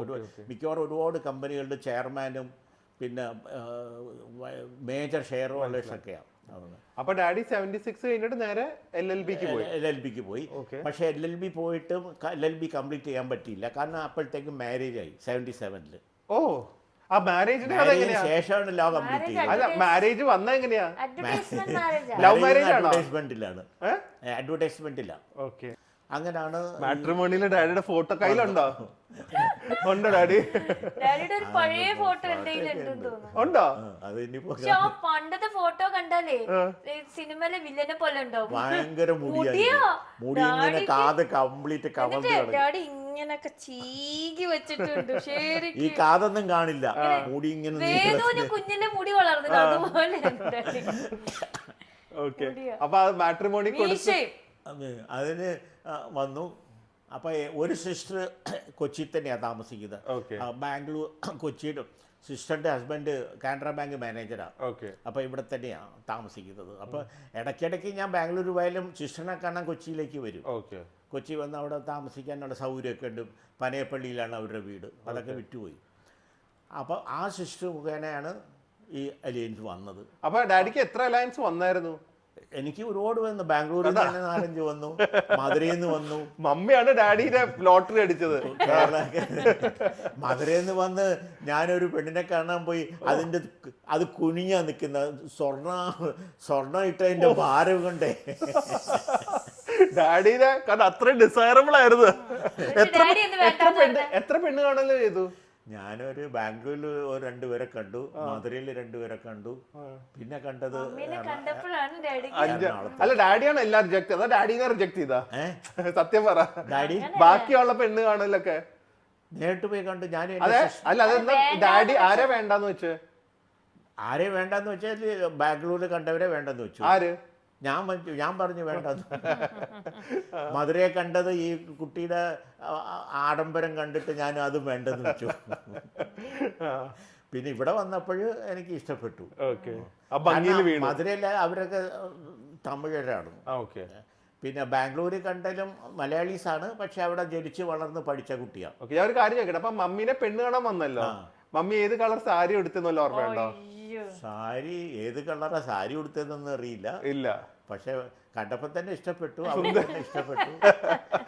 മിക്കവാറും ഒരുപാട് കമ്പനികളുടെ ചെയർമാനും പിന്നെ മേജർ ഷെയർ ഹോൾഡേഴ്സൊക്കെയാണ്. അപ്പൊ ഡാഡി 76 കഴിഞ്ഞിട്ട് നേരെ LLBക്ക് പോയി. പക്ഷെ LLB പോയിട്ടും LLB കംപ്ലീറ്റ് ചെയ്യാൻ പറ്റിയില്ല. കാരണം അപ്പോഴത്തേക്കും മാരേജ് ആയി 77. ആ മാരേജിന് ശേഷമാണ് ലോ കംപ്ലീറ്റ് ചെയ്തത്. മാരേജ് വന്ന എങ്ങനെയാ? ലവ് മാരേജ് അഡ്വർടൈസ്മെന്റിലാണ്. അഡ്വർടൈസ്മെന്റില്ല. ഓക്കെ. അങ്ങനെയാണ്. മാട്രിമോണിയിലെ ഡാഡിയുടെ ഫോട്ടോ കയ്യിലുണ്ടോ? ഉണ്ടോ ഡാഡി? ഡാഡിയുടെ ഒരു പഴയ ഫോട്ടോ ഉണ്ടോ? പണ്ടത്തെ ഫോട്ടോ കണ്ടാലേ സിനിമയിലെ വില്ലനെ പോലെ ഉണ്ടാവും. ഭയങ്കര മുടി കാത് കംപ്ലീറ്റ് കവർന്ന് ഡാഡി ഇങ്ങനൊക്കെ ചീകി വെച്ചിട്ടുണ്ട്. ഈ കാതൊന്നും കാണില്ല. മുടി ഇങ്ങനെ കുഞ്ഞിന്റെ മുടി വളർന്നില്ല അതുപോലെ. അപ്പൊ മാട്രിമോണി അതിന് വന്നു. അപ്പോൾ ഒരു സിസ്റ്റർ കൊച്ചിയിൽ തന്നെയാണ് താമസിക്കുന്നത്. ബാംഗ്ലൂർ കൊച്ചിയുടെ സിസ്റ്ററിൻ്റെ ഹസ്ബൻഡ് കാനറ ബാങ്ക് മാനേജറാണ്. അപ്പോൾ ഇവിടെ തന്നെയാണ് താമസിക്കുന്നത്. അപ്പോൾ ഇടയ്ക്കിടയ്ക്ക് ഞാൻ ബാംഗ്ലൂർ പോയാലും സിസ്റ്ററിനെ കാണാൻ കൊച്ചിയിലേക്ക് വരും. കൊച്ചി വന്ന് അവിടെ താമസിക്കാനുള്ള സൗകര്യമൊക്കെ ഉണ്ട്. പനയപ്പള്ളിയിലാണ് അവരുടെ വീട്. അതൊക്കെ വിറ്റുപോയി. അപ്പോൾ ആ സിസ്റ്റർ മുഖേനയാണ് ഈ അലയൻസ് വന്നത്. അപ്പോൾ ഡാഡിക്ക് എത്ര അലയൻസ് വന്നായിരുന്നു? എനിക്ക് ഒരുപാട് വന്നു. ബാംഗ്ലൂരിൽ തന്നെ 4-5 വന്നു. മധുരയിൽ നിന്ന് വന്നു. മമ്മിയാണ് ഡാഡിയുടെ ലോട്ടറി അടിച്ചത്. മധുരയിൽ നിന്ന് വന്ന് ഞാനൊരു പെണ്ണിനെ കാണാൻ പോയി. അത് കുനിഞ്ഞാ നിൽക്കുന്ന സ്വർണ്ണ ഇട്ടതിന്റെ ഭാരം കൊണ്ടേ. ഡാഡിയുടെ കാരണം അത്രയും ഡിസൈറബിൾ ആയിരുന്നു. എത്ര പെണ്ണ് കാണല്ലോ ചെയ്തു? ഞാനൊരു ബാംഗ്ലൂരിൽ 2 പേരെ കണ്ടു, മധുരയിൽ 2 പേരെ കണ്ടു. പിന്നെ കണ്ടത് അല്ല ഡാഡിയാണ് എല്ലാം റിജക്ട് ചെയ്തത്. ഡാഡിനെ റിജക്ട് ചെയ്താ സത്യം പറ. ഡാഡി ബാക്കിയുള്ള പെണ്ണ് കാണലൊക്കെ നേരിട്ട് പോയി കണ്ടു. ഞാൻ അല്ല അതെന്താ ഡാഡി ആരെ വേണ്ടെന്ന് വെച്ച്? ആരെ വേണ്ടെന്ന് വെച്ചാൽ ബാംഗ്ലൂരിൽ കണ്ടവരെ വേണ്ടെന്ന് വെച്ചു. ആര്? ഞാൻ പറഞ്ഞു വേണ്ടെന്ന്. മധുരയെ കണ്ടത് ഈ കുട്ടിയുടെ ആഡംബരം കണ്ടിട്ട് ഞാൻ അതും വേണ്ടെന്ന് വെച്ചു. പിന്നെ ഇവിടെ വന്നപ്പോൾ എനിക്ക് ഇഷ്ടപ്പെട്ടു. മധുരയിലെ അവരൊക്കെ തമിഴരാണ്. പിന്നെ ബാംഗ്ലൂരിൽ കണ്ടാലും മലയാളീസാണ്. പക്ഷെ അവിടെ ജനിച്ച് വളർന്ന് പഠിച്ച കുട്ടിയാണ്. ഞാൻ ഒരു കാര്യം ചോദിക്കട്ടെ, അപ്പൊ മമ്മീനെ പെണ്ണ് കാണാൻ വന്നല്ലോ, മമ്മി ഏത് കളർ സാരി എടുത്തെന്നല്ലോ ഓർമ്മയുണ്ടോ? സാരി ഏത് കളറാ സാരി ഉടുത്തതെന്നൊന്നും അറിയില്ല. ഇല്ല. പക്ഷെ കണ്ടപ്പോൾ തന്നെ ഇഷ്ടപ്പെട്ടു. അവർക്ക് തന്നെ ഇഷ്ടപ്പെട്ടു.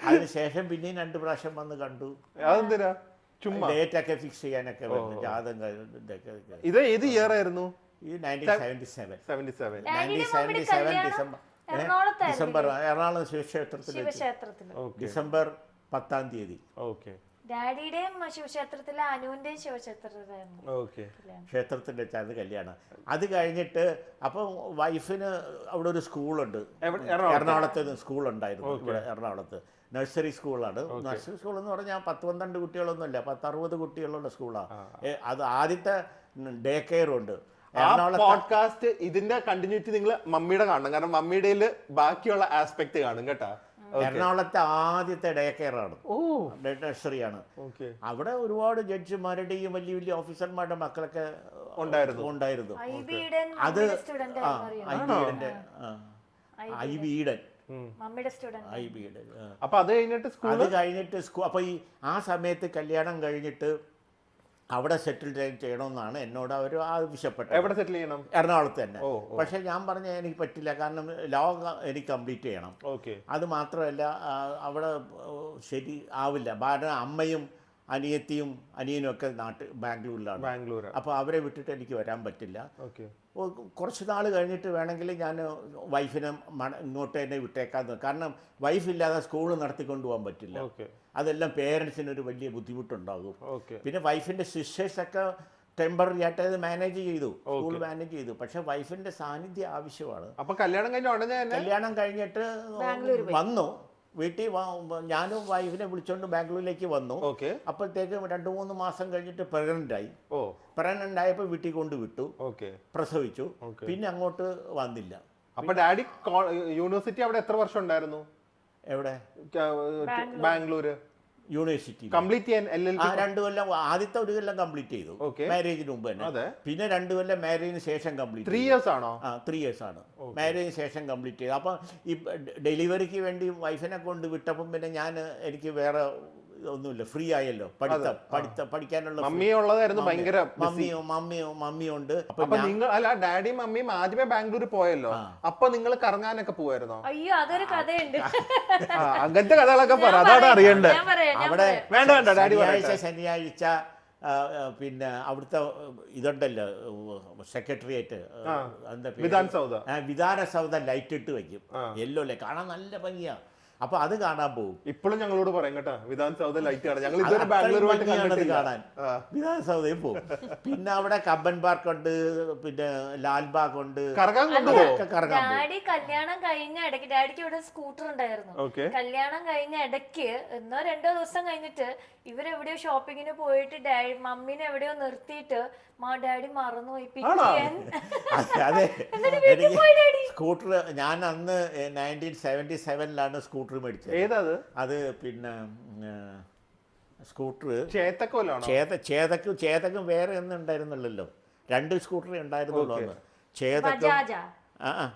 അതിനുശേഷം പിന്നെയും 2 പ്രാവശ്യം വന്ന് കണ്ടു. അതെന്തിനാ? ചുമ്മാ ഡേറ്റ് ഒക്കെ ഫിക്സ് ചെയ്യാനൊക്കെ ജാതകം. ഇത് ഏത് ഇയർ ആയിരുന്നു? ഈ 1977 ഡിസംബർ എറണാകുളം ശിവക്ഷേത്രത്തിൽ ഡിസംബർ 10-ാം തീയതി. ഡാഡിയുടെയും ശിവക്ഷേത്രത്തിലെ അനുവിന്റെയും ക്ഷേത്രത്തിന്റെ വെച്ചാണ് കല്യാണം. അത് കഴിഞ്ഞിട്ട് അപ്പോൾ വൈഫിന് അവിടെ ഒരു സ്കൂളുണ്ട്. എറണാകുളത്ത് സ്കൂളുണ്ടായിരുന്നു. ഇവിടെ എറണാകുളത്ത് നഴ്സറി സ്കൂളാണ്. നഴ്സറി സ്കൂൾ എന്ന് പറഞ്ഞാൽ 10-12 കുട്ടികളൊന്നുമില്ല, 10-60 കുട്ടികളുള്ള സ്കൂളാണ്. അത് ആദ്യത്തെ ഡേ കെയർ ഉണ്ട്. പോഡ്കാസ്റ്റ് ഇതിന്റെ കണ്ടിന്യൂറ്റി നിങ്ങൾ മമ്മിയുടെ കാണണം. കാരണം മമ്മിയുടെ ബാക്കിയുള്ള ആസ്പെക്ട് കാണും കേട്ടാ. എറണാകുളത്തെ ആദ്യത്തെ ഡേ കെയറാണ്, ഓ നഴ്സറിയാണ്. ഓക്കെ. അവിടെ ഒരുപാട് ജഡ്ജിമാരുടെയും വലിയ വലിയ ഓഫീസർമാരുടെ മക്കളൊക്കെ ഉണ്ടായിരുന്നു. അത് അപ്പൊ അത് കഴിഞ്ഞിട്ട് സ്കൂൾ അപ്പൊ ഈ ആ സമയത്ത് കല്യാണം കഴിഞ്ഞിട്ട് അവിടെ സെറ്റിൽ ചെയ്യണമെന്നാണ് എന്നോട് അവർ ആവശ്യപ്പെട്ടത്. എവിടെ സെറ്റിൽ ചെയ്യണം? എറണാകുളത്ത് തന്നെ. പക്ഷെ ഞാൻ പറഞ്ഞ എനിക്ക് പറ്റില്ല, കാരണം ലോ എനിക്ക് കംപ്ലീറ്റ് ചെയ്യണം. അത് മാത്രമല്ല അവിടെ ശരി ആവില്ല, കാരണം അമ്മയും അനിയത്തിയും അനിയനും ഒക്കെ ബാംഗ്ലൂർ. അപ്പോൾ അവരെ വിട്ടിട്ട് എനിക്ക് വരാൻ പറ്റില്ല. കുറച്ച് നാൾ കഴിഞ്ഞിട്ട് വേണമെങ്കിൽ ഞാൻ വൈഫിനെ ഇങ്ങോട്ട് തന്നെ വിട്ടേക്കാന്ന്, കാരണം വൈഫില്ലാതെ സ്കൂൾ നടത്തിക്കൊണ്ടു പോകാൻ പറ്റില്ല. അതെല്ലാം പേരൻസിനൊരു വലിയ ബുദ്ധിമുട്ടുണ്ടാകും. പിന്നെ വൈഫിൻ്റെ സിസ്റ്റേഴ്സൊക്കെ ടെമ്പററി ആയിട്ട് അത് മാനേജ് ചെയ്തു, സ്കൂൾ മാനേജ് ചെയ്തു. പക്ഷെ വൈഫിൻ്റെ സാന്നിധ്യം ആവശ്യമാണ്. അപ്പോൾ കല്യാണം കഴിഞ്ഞിട്ട് വന്നു വീട്ടിൽ, ഞാനും വൈഫിനെ വിളിച്ചോണ്ട് ബാംഗ്ലൂരിലേക്ക് വന്നു. അപ്പോഴത്തേക്ക് 2-3 മാസം കഴിഞ്ഞിട്ട് പ്രഗ്നന്റ് ആയപ്പോൾ വീട്ടിൽ കൊണ്ട് വിട്ടു, പ്രസവിച്ചു. പിന്നെ അങ്ങോട്ട് വന്നില്ല. അപ്പൊ ഡാഡി യൂണിവേഴ്സിറ്റി അവിടെ എത്ര വർഷം ഉണ്ടായിരുന്നു? എവിടെ? ബാംഗ്ലൂര് യൂണിവേഴ്സിറ്റി കംപ്ലീറ്റ് ചെയ്യാൻ 2 കൊല്ലം. ആദ്യത്തെ 1 കൊല്ലം കംപ്ലീറ്റ് ചെയ്തു മാരേജിന് മുമ്പ് തന്നെ. പിന്നെ 2 കൊല്ലം മാരേജിന് ശേഷം കംപ്ലീറ്റ്. 3 years ആണോ? 3 years ആണ് മാരേജിന് ശേഷം കംപ്ലീറ്റ് ചെയ്തു. അപ്പം ഈ ഡെലിവറിക്ക് വേണ്ടി വൈഫിനെ കൊണ്ട് വിട്ടപ്പം പിന്നെ എനിക്ക് വേറെ ഒന്നുമില്ല, ഫ്രീ ആയല്ലോ. പഠിക്കാനുള്ള മമ്മിയുണ്ട്. അപ്പൊ നിങ്ങൾ അല്ല ഡാഡിയും മമ്മിയും ആദ്യമേ ബാംഗ്ലൂർ പോയല്ലോ, അപ്പൊ നിങ്ങൾ കറങ്ങാനൊക്കെ പോവായിരുന്നോ? അയ്യോ അതൊരു കഥയുണ്ട്. അങ്ങനത്തെ കഥകളൊക്കെ പറ, അതാണ് അറിയണ്ടേ. അവിടെ വേണ്ട ഡാഡി ശനിയാഴ്ച പിന്നെ അവിടുത്തെ ഇതുണ്ടല്ലോ സെക്രട്ടേറിയറ്റ്, വിധാനസൗധ ലൈറ്റ് ഇട്ട് വെക്കും, യെല്ലോ ലൈറ്റ്, കാണാൻ നല്ല ഭംഗിയാ. അപ്പൊ അത് കാണാൻ പോകും. ഇപ്പോഴും ഞങ്ങളോട് പറയും കേട്ടോ, വിധാനസൗധ ലൈറ്റ് കാണാൻ. ഞങ്ങൾ ഇതുവരെ ബാംഗ്ലൂരുമായിട്ട് കാണാൻ വിധാനസൗധയിൽ പോകും. പിന്നെ അവിടെ കബ്ബൻ പാർക്ക് ഉണ്ട്, പിന്നെ ലാൽബാഗ് ഉണ്ട്, ഡാഡി കല്യാണം കഴിഞ്ഞ ഇടയ്ക്ക്, ഡാഡിക്ക് ഇവിടെ സ്കൂട്ടർ ഉണ്ടായിരുന്നു. കല്യാണം കഴിഞ്ഞ ഇടയ്ക്ക് 1-2 ദിവസം കഴിഞ്ഞിട്ട് ഇവരെവിടെയോ ഷോപ്പിങ്ങിന് പോയിട്ട് മമ്മീനെ എവിടെയോ നിർത്തിയിട്ട് ഡാഡി മറന്നുപോയി. അതെ, സ്കൂട്ടർ ഞാൻ അന്ന് 1977 സ്കൂട്ടർ മേടിച്ചത്. ഏതത്? അത് പിന്നെ സ്കൂട്ടർ ചേതക്കും വേറെ ഒന്നും ഉണ്ടായിരുന്നല്ലോ, 2 സ്കൂട്ടർ ഉണ്ടായിരുന്നുള്ളൂ അന്ന്. ചേതക്കും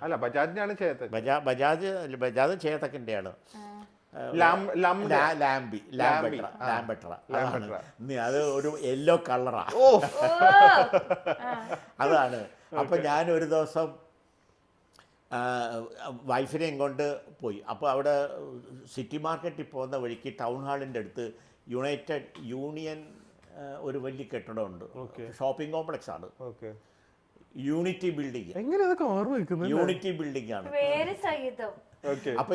അല്ല, ബജാജിനാണ് ചേതക്. ബജാജ് ചേതക്കിന്റെ ആണ്. അത് ഒരു യെല്ലോ കളറാ, അതാണ്. അപ്പൊ ഞാൻ ഒരു ദിവസം വൈഫിനെയും കൊണ്ട് പോയി. അപ്പോൾ അവിടെ സിറ്റി മാർക്കറ്റിൽ പോകുന്ന വഴിക്ക് ടൗൺ ഹാളിൻ്റെ അടുത്ത് യൂണിയൻ ഒരു വലിയ കെട്ടിടമുണ്ട്, ഷോപ്പിംഗ് കോംപ്ലക്സ് ആണ്, യൂണിറ്റി ബിൽഡിംഗ്. യൂണിറ്റി ബിൽഡിംഗ് ആണ്. അപ്പൊ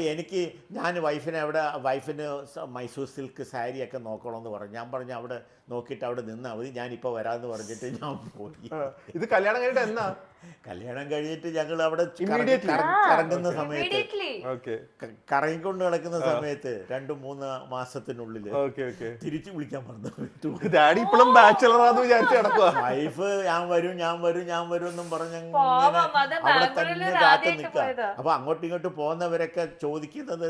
ഞാൻ വൈഫിന് മൈസൂർ സിൽക്ക് സാരിയൊക്കെ നോക്കണമെന്ന് പറഞ്ഞു. ഞാൻ പറഞ്ഞു അവിടെ നോക്കിയിട്ട് അവിടെ നിന്നാൽ മതി, ഞാനിപ്പോൾ വരാമെന്ന് പറഞ്ഞിട്ട് ഞാൻ പോയി. ഇത് കല്യാണം കഴിഞ്ഞിട്ട് എന്നാ? കല്യാണം കഴിഞ്ഞിട്ട് ഞങ്ങൾ അവിടെ കറങ്ങുന്ന സമയത്ത്, കറങ്ങിക്കൊണ്ട് നടക്കുന്ന സമയത്ത് 2-3 മാസത്തിനുള്ളിൽ തിരിച്ചു വിളിക്കാൻ പറഞ്ഞു. ഡാഡി ഇപ്പോഴും ബാച്ചലറാന്ന് വിചാരിച്ചു കിടക്കുക. വൈഫ് ഞാൻ വരും എന്നും പറഞ്ഞ് അവിടെ തന്നെ കാത്തു നിൽക്കുക. അപ്പൊ അങ്ങോട്ടും ഇങ്ങോട്ടും പോകുന്നവരൊക്കെ ചോദിക്കുന്നത്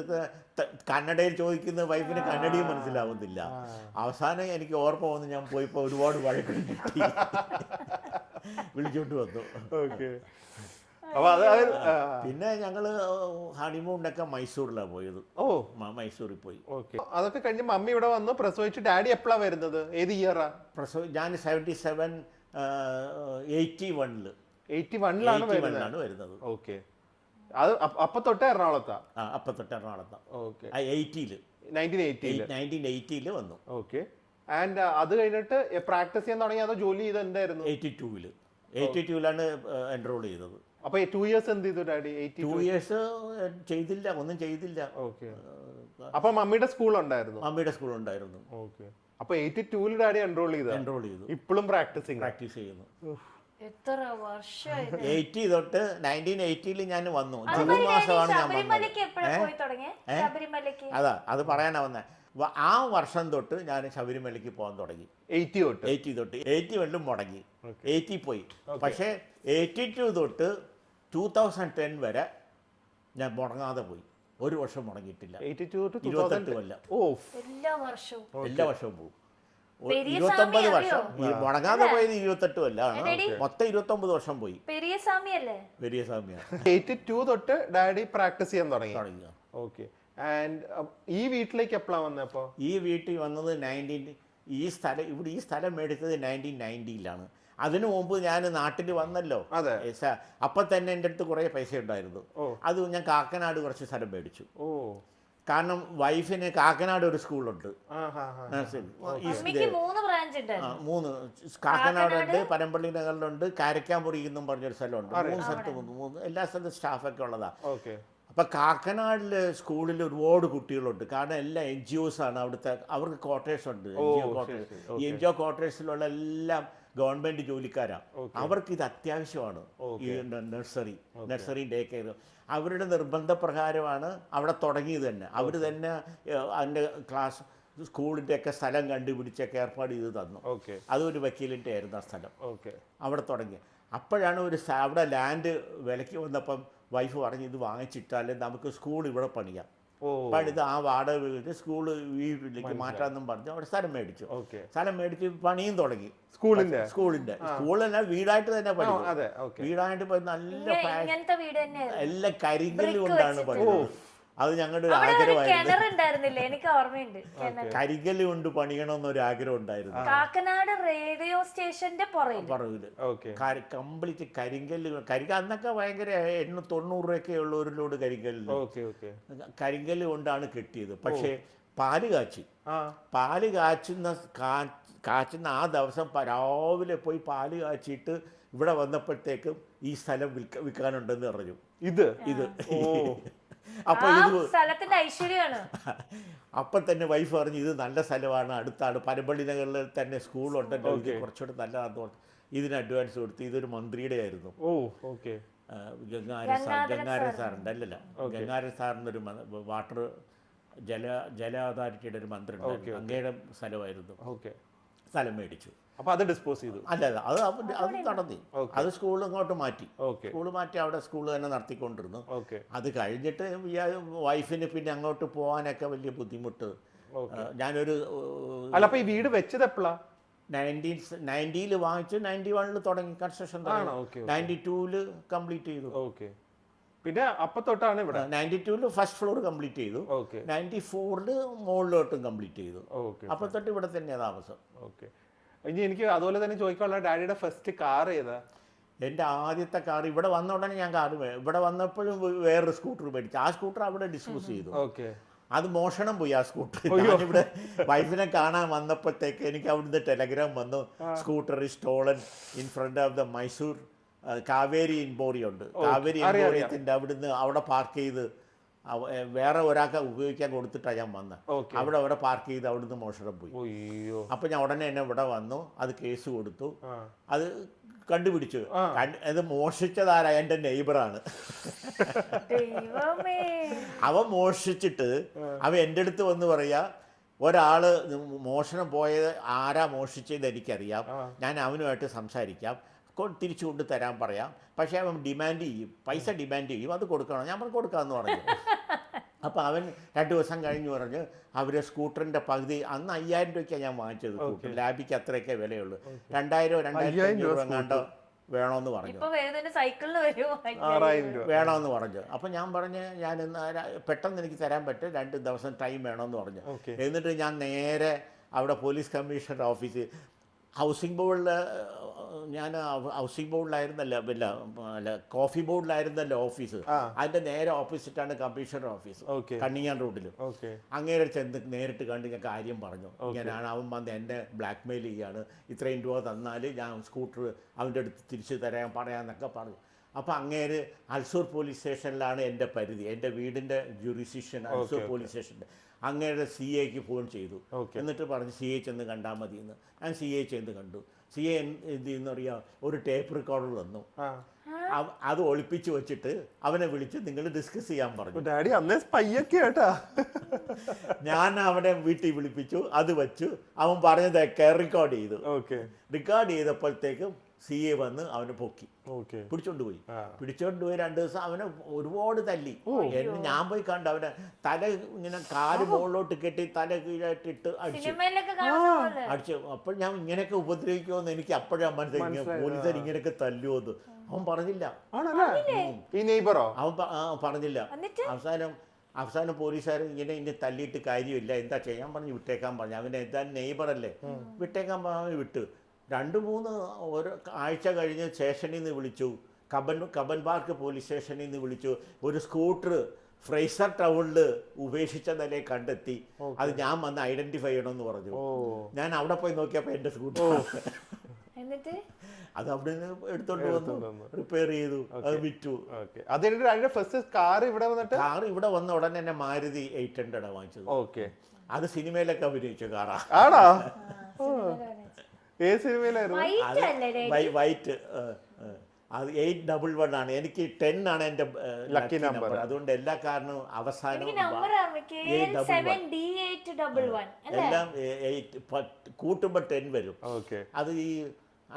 കന്നഡയിൽ ചോദിക്കുന്ന വൈഫിന് കന്നഡയും മനസ്സിലാവുന്നില്ല. അവസാനം എനിക്ക് ഓർമ്മ വന്ന് ഞാൻ പോയപ്പോ ഒരുപാട് വഴക്ക് കിട്ടി, വിളിച്ചോണ്ട് വന്നു. പിന്നെ ഞങ്ങള് ഹണിമൂണിനൊക്കെ മൈസൂരിലാണ് പോയത്. മൈസൂരിൽ പോയി. അതൊക്കെ കഴിഞ്ഞ് മമ്മി ഇവിടെ വന്നു പ്രസവിച്ചു. ഡാഡി എപ്പോഴാണ് വരുന്നത്? ഏത് ഇയറാ? ഞാൻ 81-ലാണ് വരുന്നത്. ഓക്കെ. അത് അപ്പൊ തൊട്ട് എറണാകുളത്താ? അപ്പൊ തൊട്ട് എറണാകുളത്താ. 1980 വന്നു. ഓക്കെ. ആൻഡ് അത് കഴിഞ്ഞിട്ട് പ്രാക്ടീസ് ചെയ്യാൻ തുടങ്ങി, അതോ ജോലി ചെയ്ത് എന്തായിരുന്നു? 82-ലാണ് എൻറോൾ ചെയ്തത്. അപ്പൊ 2 years എന്ത് ചെയ്തു ഡാഡി? 2 years ചെയ്തില്ല, ഒന്നും ചെയ്തില്ല. ഓക്കെ. അപ്പൊ മമ്മിയുടെ സ്കൂൾ ഉണ്ടായിരുന്നു? മമ്മിയുടെ സ്കൂൾ ഉണ്ടായിരുന്നു. ഓക്കെ. അപ്പൊ 82-ൽ ഡാഡി എൻറോൾ ചെയ്തു. ഇപ്പോഴും പ്രാക്ടീസ് ചെയ്യുന്നു. എത്ര വർഷം? 80 തൊട്ട് 1980-ൽ ഞാൻ വന്നു. ജൂൺ മാസമാണ് ഞാൻ വന്നത്. അത് പറയാനാ വന്നേ. ആ വർഷം തൊട്ട് ഞാൻ ശബരിമലയ്ക്ക് പോകാൻ തുടങ്ങി. 80 തൊട്ട് 81 മുടങ്ങി, 80 പോയി. പക്ഷേ 82 തൊട്ട് 2010 വരെ ഞാൻ മുടങ്ങാതെ പോയി. ഒരു വർഷം മുടങ്ങിയിട്ടില്ല. 82 to 28 കൊല്ലം എല്ലാ വർഷവും എല്ലാ വർഷവും പോകും. പെരിയ 29 സ്വാമി വർഷം മുടങ്ങാതെ പോയത് 28 കൊല്ലമാണ്. മൊത്തം 29 വർഷം പോയി. പെരിയ സ്വാമി അല്ലേ? വലിയ സമയം 82 തൊട്ട് ഡാഡി പ്രാക്ടീസ് ചെയ്യാൻ തുടങ്ങി. തുടങ്ങിയ. ഓക്കെ. ആൻഡ് ഈ വീട്ടിലേക്ക് എപ്പോഴാണ് വന്നപ്പോ? ഈ വീട്ടിൽ വന്നത് ഈ സ്ഥലം മേടിച്ചത് 1990-ലാണ്. അതിനു മുമ്പ് ഞാൻ നാട്ടിൽ വന്നല്ലോ. അപ്പം തന്നെ എൻ്റെ അടുത്ത് കുറേ പൈസ ഉണ്ടായിരുന്നു. അത് ഞാൻ കാക്കനാട് കുറച്ച് സ്ഥലം മേടിച്ചു. കാരണം വൈഫിന് കാക്കനാട് ഒരു സ്കൂളുണ്ട്. 3 കാക്കനാടുണ്ട്, പനമ്പള്ളി നഗറിലുണ്ട്, കാരക്കാമുറി എന്നും പറഞ്ഞൊരു സ്ഥലമുണ്ട്. 3 സ്ഥലത്ത് 3 എല്ലാ സ്ഥലത്തും സ്റ്റാഫൊക്കെ ഉള്ളതാണ്. അപ്പം കാക്കനാടിൽ സ്കൂളിൽ ഒരുപാട് കുട്ടികളുണ്ട്. കാരണം എല്ലാ NGOs ആണ് അവിടുത്തെ. അവർക്ക് ക്വാർട്ടേഴ്സ് ഉണ്ട്. NGO quarters. ഈ NGO ക്വാർട്ടേഴ്സിലുള്ള എല്ലാം ഗവൺമെൻറ് ജോലിക്കാരാണ്. അവർക്ക് ഇത് അത്യാവശ്യമാണ്. ഈ നഴ്സറി ഡേ കെയർ അവരുടെ നിർബന്ധപ്രകാരമാണ് അവിടെ തുടങ്ങിയത് തന്നെ. അവർ തന്നെ അതിൻ്റെ സ്കൂളിൻ്റെയൊക്കെ സ്ഥലം കണ്ടുപിടിച്ചൊക്കെ ഏർപ്പാട് ചെയ്ത് തന്നു. അതൊരു വക്കീലിൻ്റെ ആയിരുന്നു ആ സ്ഥലം. അവിടെ തുടങ്ങി. അപ്പോഴാണ് അവിടെ ലാൻഡ് വിലയ്ക്ക് വന്നപ്പം വൈഫ് പറഞ്ഞ് ഇത് വാങ്ങിച്ചിട്ടാൽ നമുക്ക് സ്കൂൾ ഇവിടെ പണിയാം. പണിത് ആ വാടക വീട് സ്കൂൾ വീട്ടിലേക്ക് മാറ്റാമെന്നും പറഞ്ഞ് അവിടെ സ്ഥലം മേടിച്ചു. സ്ഥലം മേടിച്ച് പണിയും തുടങ്ങി. സ്കൂളല്ല, വീടായിട്ട് തന്നെ പഠിക്കും. വീടായിട്ട് നല്ല എല്ലാം കരിങ്കല്ല് കൊണ്ടാണ് പണിയുന്നത്. അത് ഞങ്ങളുടെ ഒരു ആഗ്രഹമായിരുന്നു. കരിങ്കല്ല് കൊണ്ട് പണിയണമെന്നൊരു ആഗ്രഹം ഉണ്ടായിരുന്നു. കാക്കനാട് റേഡിയോ സ്റ്റേഷന്റെ പുറകില് കംപ്ലീറ്റ് കരിങ്കല്ല്. അന്നൊക്കെ ഭയങ്കര 90 രൂപയൊക്കെ ഉള്ള ഒരു ലോഡ് കരിങ്കല്ല് കൊണ്ടാണ് കെട്ടിയത്. പക്ഷേ പാല് കാച്ചുന്ന ആ ദിവസം രാവിലെ പോയി പാല് കാച്ചിട്ട് ഇവിടെ വന്നപ്പോഴത്തേക്കും ഈ സ്ഥലം വിൽക്കാനുണ്ടെന്ന് പറഞ്ഞു. ഇത് അപ്പം തന്നെ വൈഫ് പറഞ്ഞു ഇത് നല്ല സ്ഥലമാണ്, അടുത്താണ്, പനമ്പള്ളി നഗറിൽ തന്നെ സ്കൂളുണ്ടല്ലോ, ഇത് കുറച്ചുകൂടെ നല്ലതാണെന്ന് പറഞ്ഞു. ഇതിന് അഡ്വാൻസ് കൊടുത്ത്. ഇതൊരു മന്ത്രിയുടെ ആയിരുന്നു. ഗംഗാരൻ സാറുണ്ട്. അല്ലല്ല, ഗംഗാരൻ സാറിനൊരു വാട്ടർ ജല അതോറിറ്റിയുടെ ഒരു മന്ത്രി ഉണ്ടായിരുന്നു. അങ്ങയുടെ സ്ഥലമായിരുന്നു. സ്ഥലം മേടിച്ചു. അപ്പോൾ അത് ഡിസ്പോസ് ചെയ്തു? അല്ല, അത് നടത്തി. അത് സ്കൂൾ ഇങ്ങോട്ട് മാറ്റി. സ്കൂൾ മാറ്റി അവിടെ സ്കൂൾ തന്നെ നടത്തിക്കൊണ്ടിരുന്നു. അത് കഴിഞ്ഞിട്ട് വൈഫിന് പിന്നെ അങ്ങോട്ട് പോകാനൊക്കെ വലിയ ബുദ്ധിമുട്ട്. ഞാനൊരു ഈ വീട് വെച്ചത് എപ്പോഴാണ്? 1990 വാങ്ങിച്ചു. 91 തുടങ്ങി കൺസ്ട്രക്ഷൻ. 92 കംപ്ലീറ്റ് ചെയ്തു. പിന്നെ അപ്പൊ തൊട്ടാണ് ഇവിടെ 92 ഫസ്റ്റ് ഫ്ലോർ കംപ്ലീറ്റ് ചെയ്തു. 94 മുകളിലോട്ടും കംപ്ലീറ്റ് ചെയ്തു. അപ്പൊ തൊട്ട് ഇവിടെ തന്നെയാണ് താമസം. ഇനി എനിക്ക് അതുപോലെ തന്നെ ചോദിക്കാനുള്ള, ഡാഡിയുടെ ഫസ്റ്റ് കാർ ഏതാ? എൻ്റെ ആദ്യത്തെ കാർ ഇവിടെ വന്ന ഉടനെ ഞാൻ ഇവിടെ വന്നപ്പോഴും വേറൊരു സ്കൂട്ടർ മേടിച്ചു. ആ സ്കൂട്ടർ അവിടെ ഡിസ്പോസ് ചെയ്തു. അത് മോഷണം പോയി ആ സ്കൂട്ടർ. ഞാനിവിടെ വൈഫിനെ കാണാൻ വന്നപ്പോഴത്തേക്ക് എനിക്ക് അവിടുന്ന് ടെലഗ്രാം വന്നു, scooter stolen in front of the Mysore Cauvery Emporium ഉണ്ട്. കാവേരി ഇൻപോറിയത്തിൻ്റെ അവിടെ പാർക്ക് ചെയ്ത് വേറെ ഒരാൾക്ക് ഉപയോഗിക്കാൻ കൊടുത്തിട്ടാണ് ഞാൻ വന്നത്. അവിടെ പാർക്ക് ചെയ്ത് അവിടുന്ന് മോഷണം പോയി. അപ്പം ഞാൻ ഉടനെ തന്നെ ഇവിടെ വന്നു. അത് കേസ് കൊടുത്തു. അത് കണ്ടുപിടിച്ചു. അത് മോഷിച്ചതാരാ? എൻ്റെ നെയ്ബറാണ്. അവൻ മോഷിച്ചിട്ട് അവൻ എൻ്റെ അടുത്ത് വന്ന് പറയാ, ഒരാള് മോഷണം പോയത് ആരാ മോഷിച്ചത് എനിക്കറിയാം, ഞാൻ അവനുമായിട്ട് സംസാരിക്കാം, തിരിച്ചു കൊണ്ട് തരാൻ പറയാം, പക്ഷേ അവൻ ഡിമാൻഡ് ചെയ്യും, പൈസ ഡിമാൻഡ് ചെയ്യും, അത് കൊടുക്കണം. ഞാൻ കൊടുക്കാമെന്ന് പറഞ്ഞു. അപ്പോൾ അവൻ 2 ദിവസം കഴിഞ്ഞ് പറഞ്ഞ് അവരെ സ്കൂട്ടറിൻ്റെ പകുതി, അന്ന് 5000 രൂപയ്ക്കാണ് ഞാൻ വാങ്ങിച്ചത്. ലാബിക്ക് അത്രയൊക്കെ വിലയുള്ളൂ. 2000-2500 രൂപ കണ്ടോ വേണമെന്ന് പറഞ്ഞു. വേണമെന്ന് പറഞ്ഞു. അപ്പം ഞാൻ പറഞ്ഞ് ഞാൻ പെട്ടെന്ന് എനിക്ക് തരാൻ പറ്റും, 2 ദിവസം ടൈം വേണമെന്ന് പറഞ്ഞു. എന്നിട്ട് ഞാൻ നേരെ അവിടെ പോലീസ് കമ്മീഷണർ ഓഫീസിൽ ഹൗസിംഗ് ബോർഡിലായിരുന്നല്ല കോഫി ബോർഡിലായിരുന്നല്ലോ ഓഫീസ്. അതിന്റെ നേരെ ഓപ്പോസിറ്റാണ് കമ്മീഷണർ ഓഫീസ്, കണ്ണിങ്ങാൻ റോഡിൽ. അങ്ങേരെ ചെന്ന് നേരിട്ട് കണ്ട് ഞാൻ കാര്യം പറഞ്ഞു. ഇങ്ങനെയാണ് അവൻ വന്ന് എന്നെ ബ്ലാക്ക് മെയിൽ ചെയ്യാണ്, ഇത്രയും രൂപ തന്നാൽ ഞാൻ സ്കൂട്ടർ അവൻ്റെ അടുത്ത് തിരിച്ചു പറയാമെന്നൊക്കെ പറഞ്ഞു. അപ്പോൾ അങ്ങേര് അൽസൂർ പോലീസ് സ്റ്റേഷനിലാണ് എൻ്റെ പരിധി, എൻ്റെ വീടിൻ്റെ ജുറിസിഷൻ അൽസൂർ പോലീസ് സ്റ്റേഷൻ്റെ. അങ്ങേരുടെ CAക്ക് ഫോൺ ചെയ്തു. എന്നിട്ട് പറഞ്ഞ് CA ചെന്ന് കണ്ടാൽ മതി എന്ന്. ഞാൻ CA ചെന്ന് കണ്ടു. CA എന്ത് ചെയ്യുന്നറിയാം, ഒരു ടേപ്പ് റെക്കോർഡർ തന്നു. അത് ഒളിപ്പിച്ച് വെച്ചിട്ട് അവനെ വിളിച്ച് നിങ്ങൾ ഡിസ്കസ് ചെയ്യാൻ പറഞ്ഞു. ഡാഡി അന്നേ സ്പൈയൊക്കെ കേട്ടാ. ഞാൻ അവനെ വീട്ടിൽ വിളിപ്പിച്ചു, അത് വെച്ചു. അവൻ പറഞ്ഞതൊക്കെ റെക്കോർഡ് ചെയ്തു. റെക്കോർഡ് ചെയ്തപ്പോഴത്തേക്കും CA വന്ന് അവനെ പൊക്കി ഓക്കെ പിടിച്ചോണ്ട് പോയി 2 ദിവസം അവനെ ഒരുപാട് തല്ലി. എന്നെ ഞാൻ പോയി കണ്ടു, അവനെ തല ഇങ്ങനെ കാല് മുകളിലോട്ട് കെട്ടി തല കീഴായിട്ടിട്ട് അടിച്ചു. അപ്പോൾ ഞാൻ ഇങ്ങനെയൊക്കെ ഉപദ്രവിക്കുമെന്ന് എനിക്ക് അപ്പോഴാ മനസ്സിലായി, പോലീസുകാർ ഇങ്ങനെയൊക്കെ തല്ലുമെന്ന്. അവൻ പറഞ്ഞില്ല, അവൻ പറഞ്ഞില്ല. അവസാനം പോലീസുകാർ ഇങ്ങനെ തല്ലിയിട്ട് കാര്യമില്ല, എന്താ ചെയ്യാൻ പറഞ്ഞു, വിട്ടേക്കാൻ പറഞ്ഞു. അവൻ്റെ എന്തായാലും നെയ്ബറല്ലേ, വിട്ടേക്കാൻ പറഞ്ഞു. വിട്ട് 2-3 ആഴ്ച കഴിഞ്ഞ് സ്റ്റേഷനിൽ നിന്ന് വിളിച്ചു, കബൻ പാർക്ക് പോലീസ് സ്റ്റേഷനിൽ നിന്ന് വിളിച്ചു. ഒരു സ്കൂട്ടർ ഫ്രൈസർ ടൗണിൽ ഉപേക്ഷിച്ച നിലയെ കണ്ടെത്തി. അത് ഞാൻ വന്ന് ഐഡന്റിഫൈ ചെയ്യണമെന്ന് പറഞ്ഞു. ഞാൻ അവിടെ പോയി നോക്കിയപ്പോൾ എൻ്റെ സ്കൂട്ടർ അത് അവിടെ നിന്ന് എടുത്തോണ്ട് വന്നു, റിപ്പയർ ചെയ്തു, അത് വിറ്റു. കാർ ഇവിടെ വന്ന ഉടനെ എന്നെ മാരുതി 800 വാങ്ങിച്ചത്. അത് സിനിമയിലൊക്കെ അഭിനയിച്ച കാറാ. വൈറ്റ്. അത് 811 ആണ്. എനിക്ക് 10 ആണ് എൻ്റെ ലക്കി നമ്പർ. അതുകൊണ്ട് എല്ലാ കാരണവും അവസാനം എല്ലാം 8 കൂട്ടുമ്പോൾ 10 വരും. അത് ഈ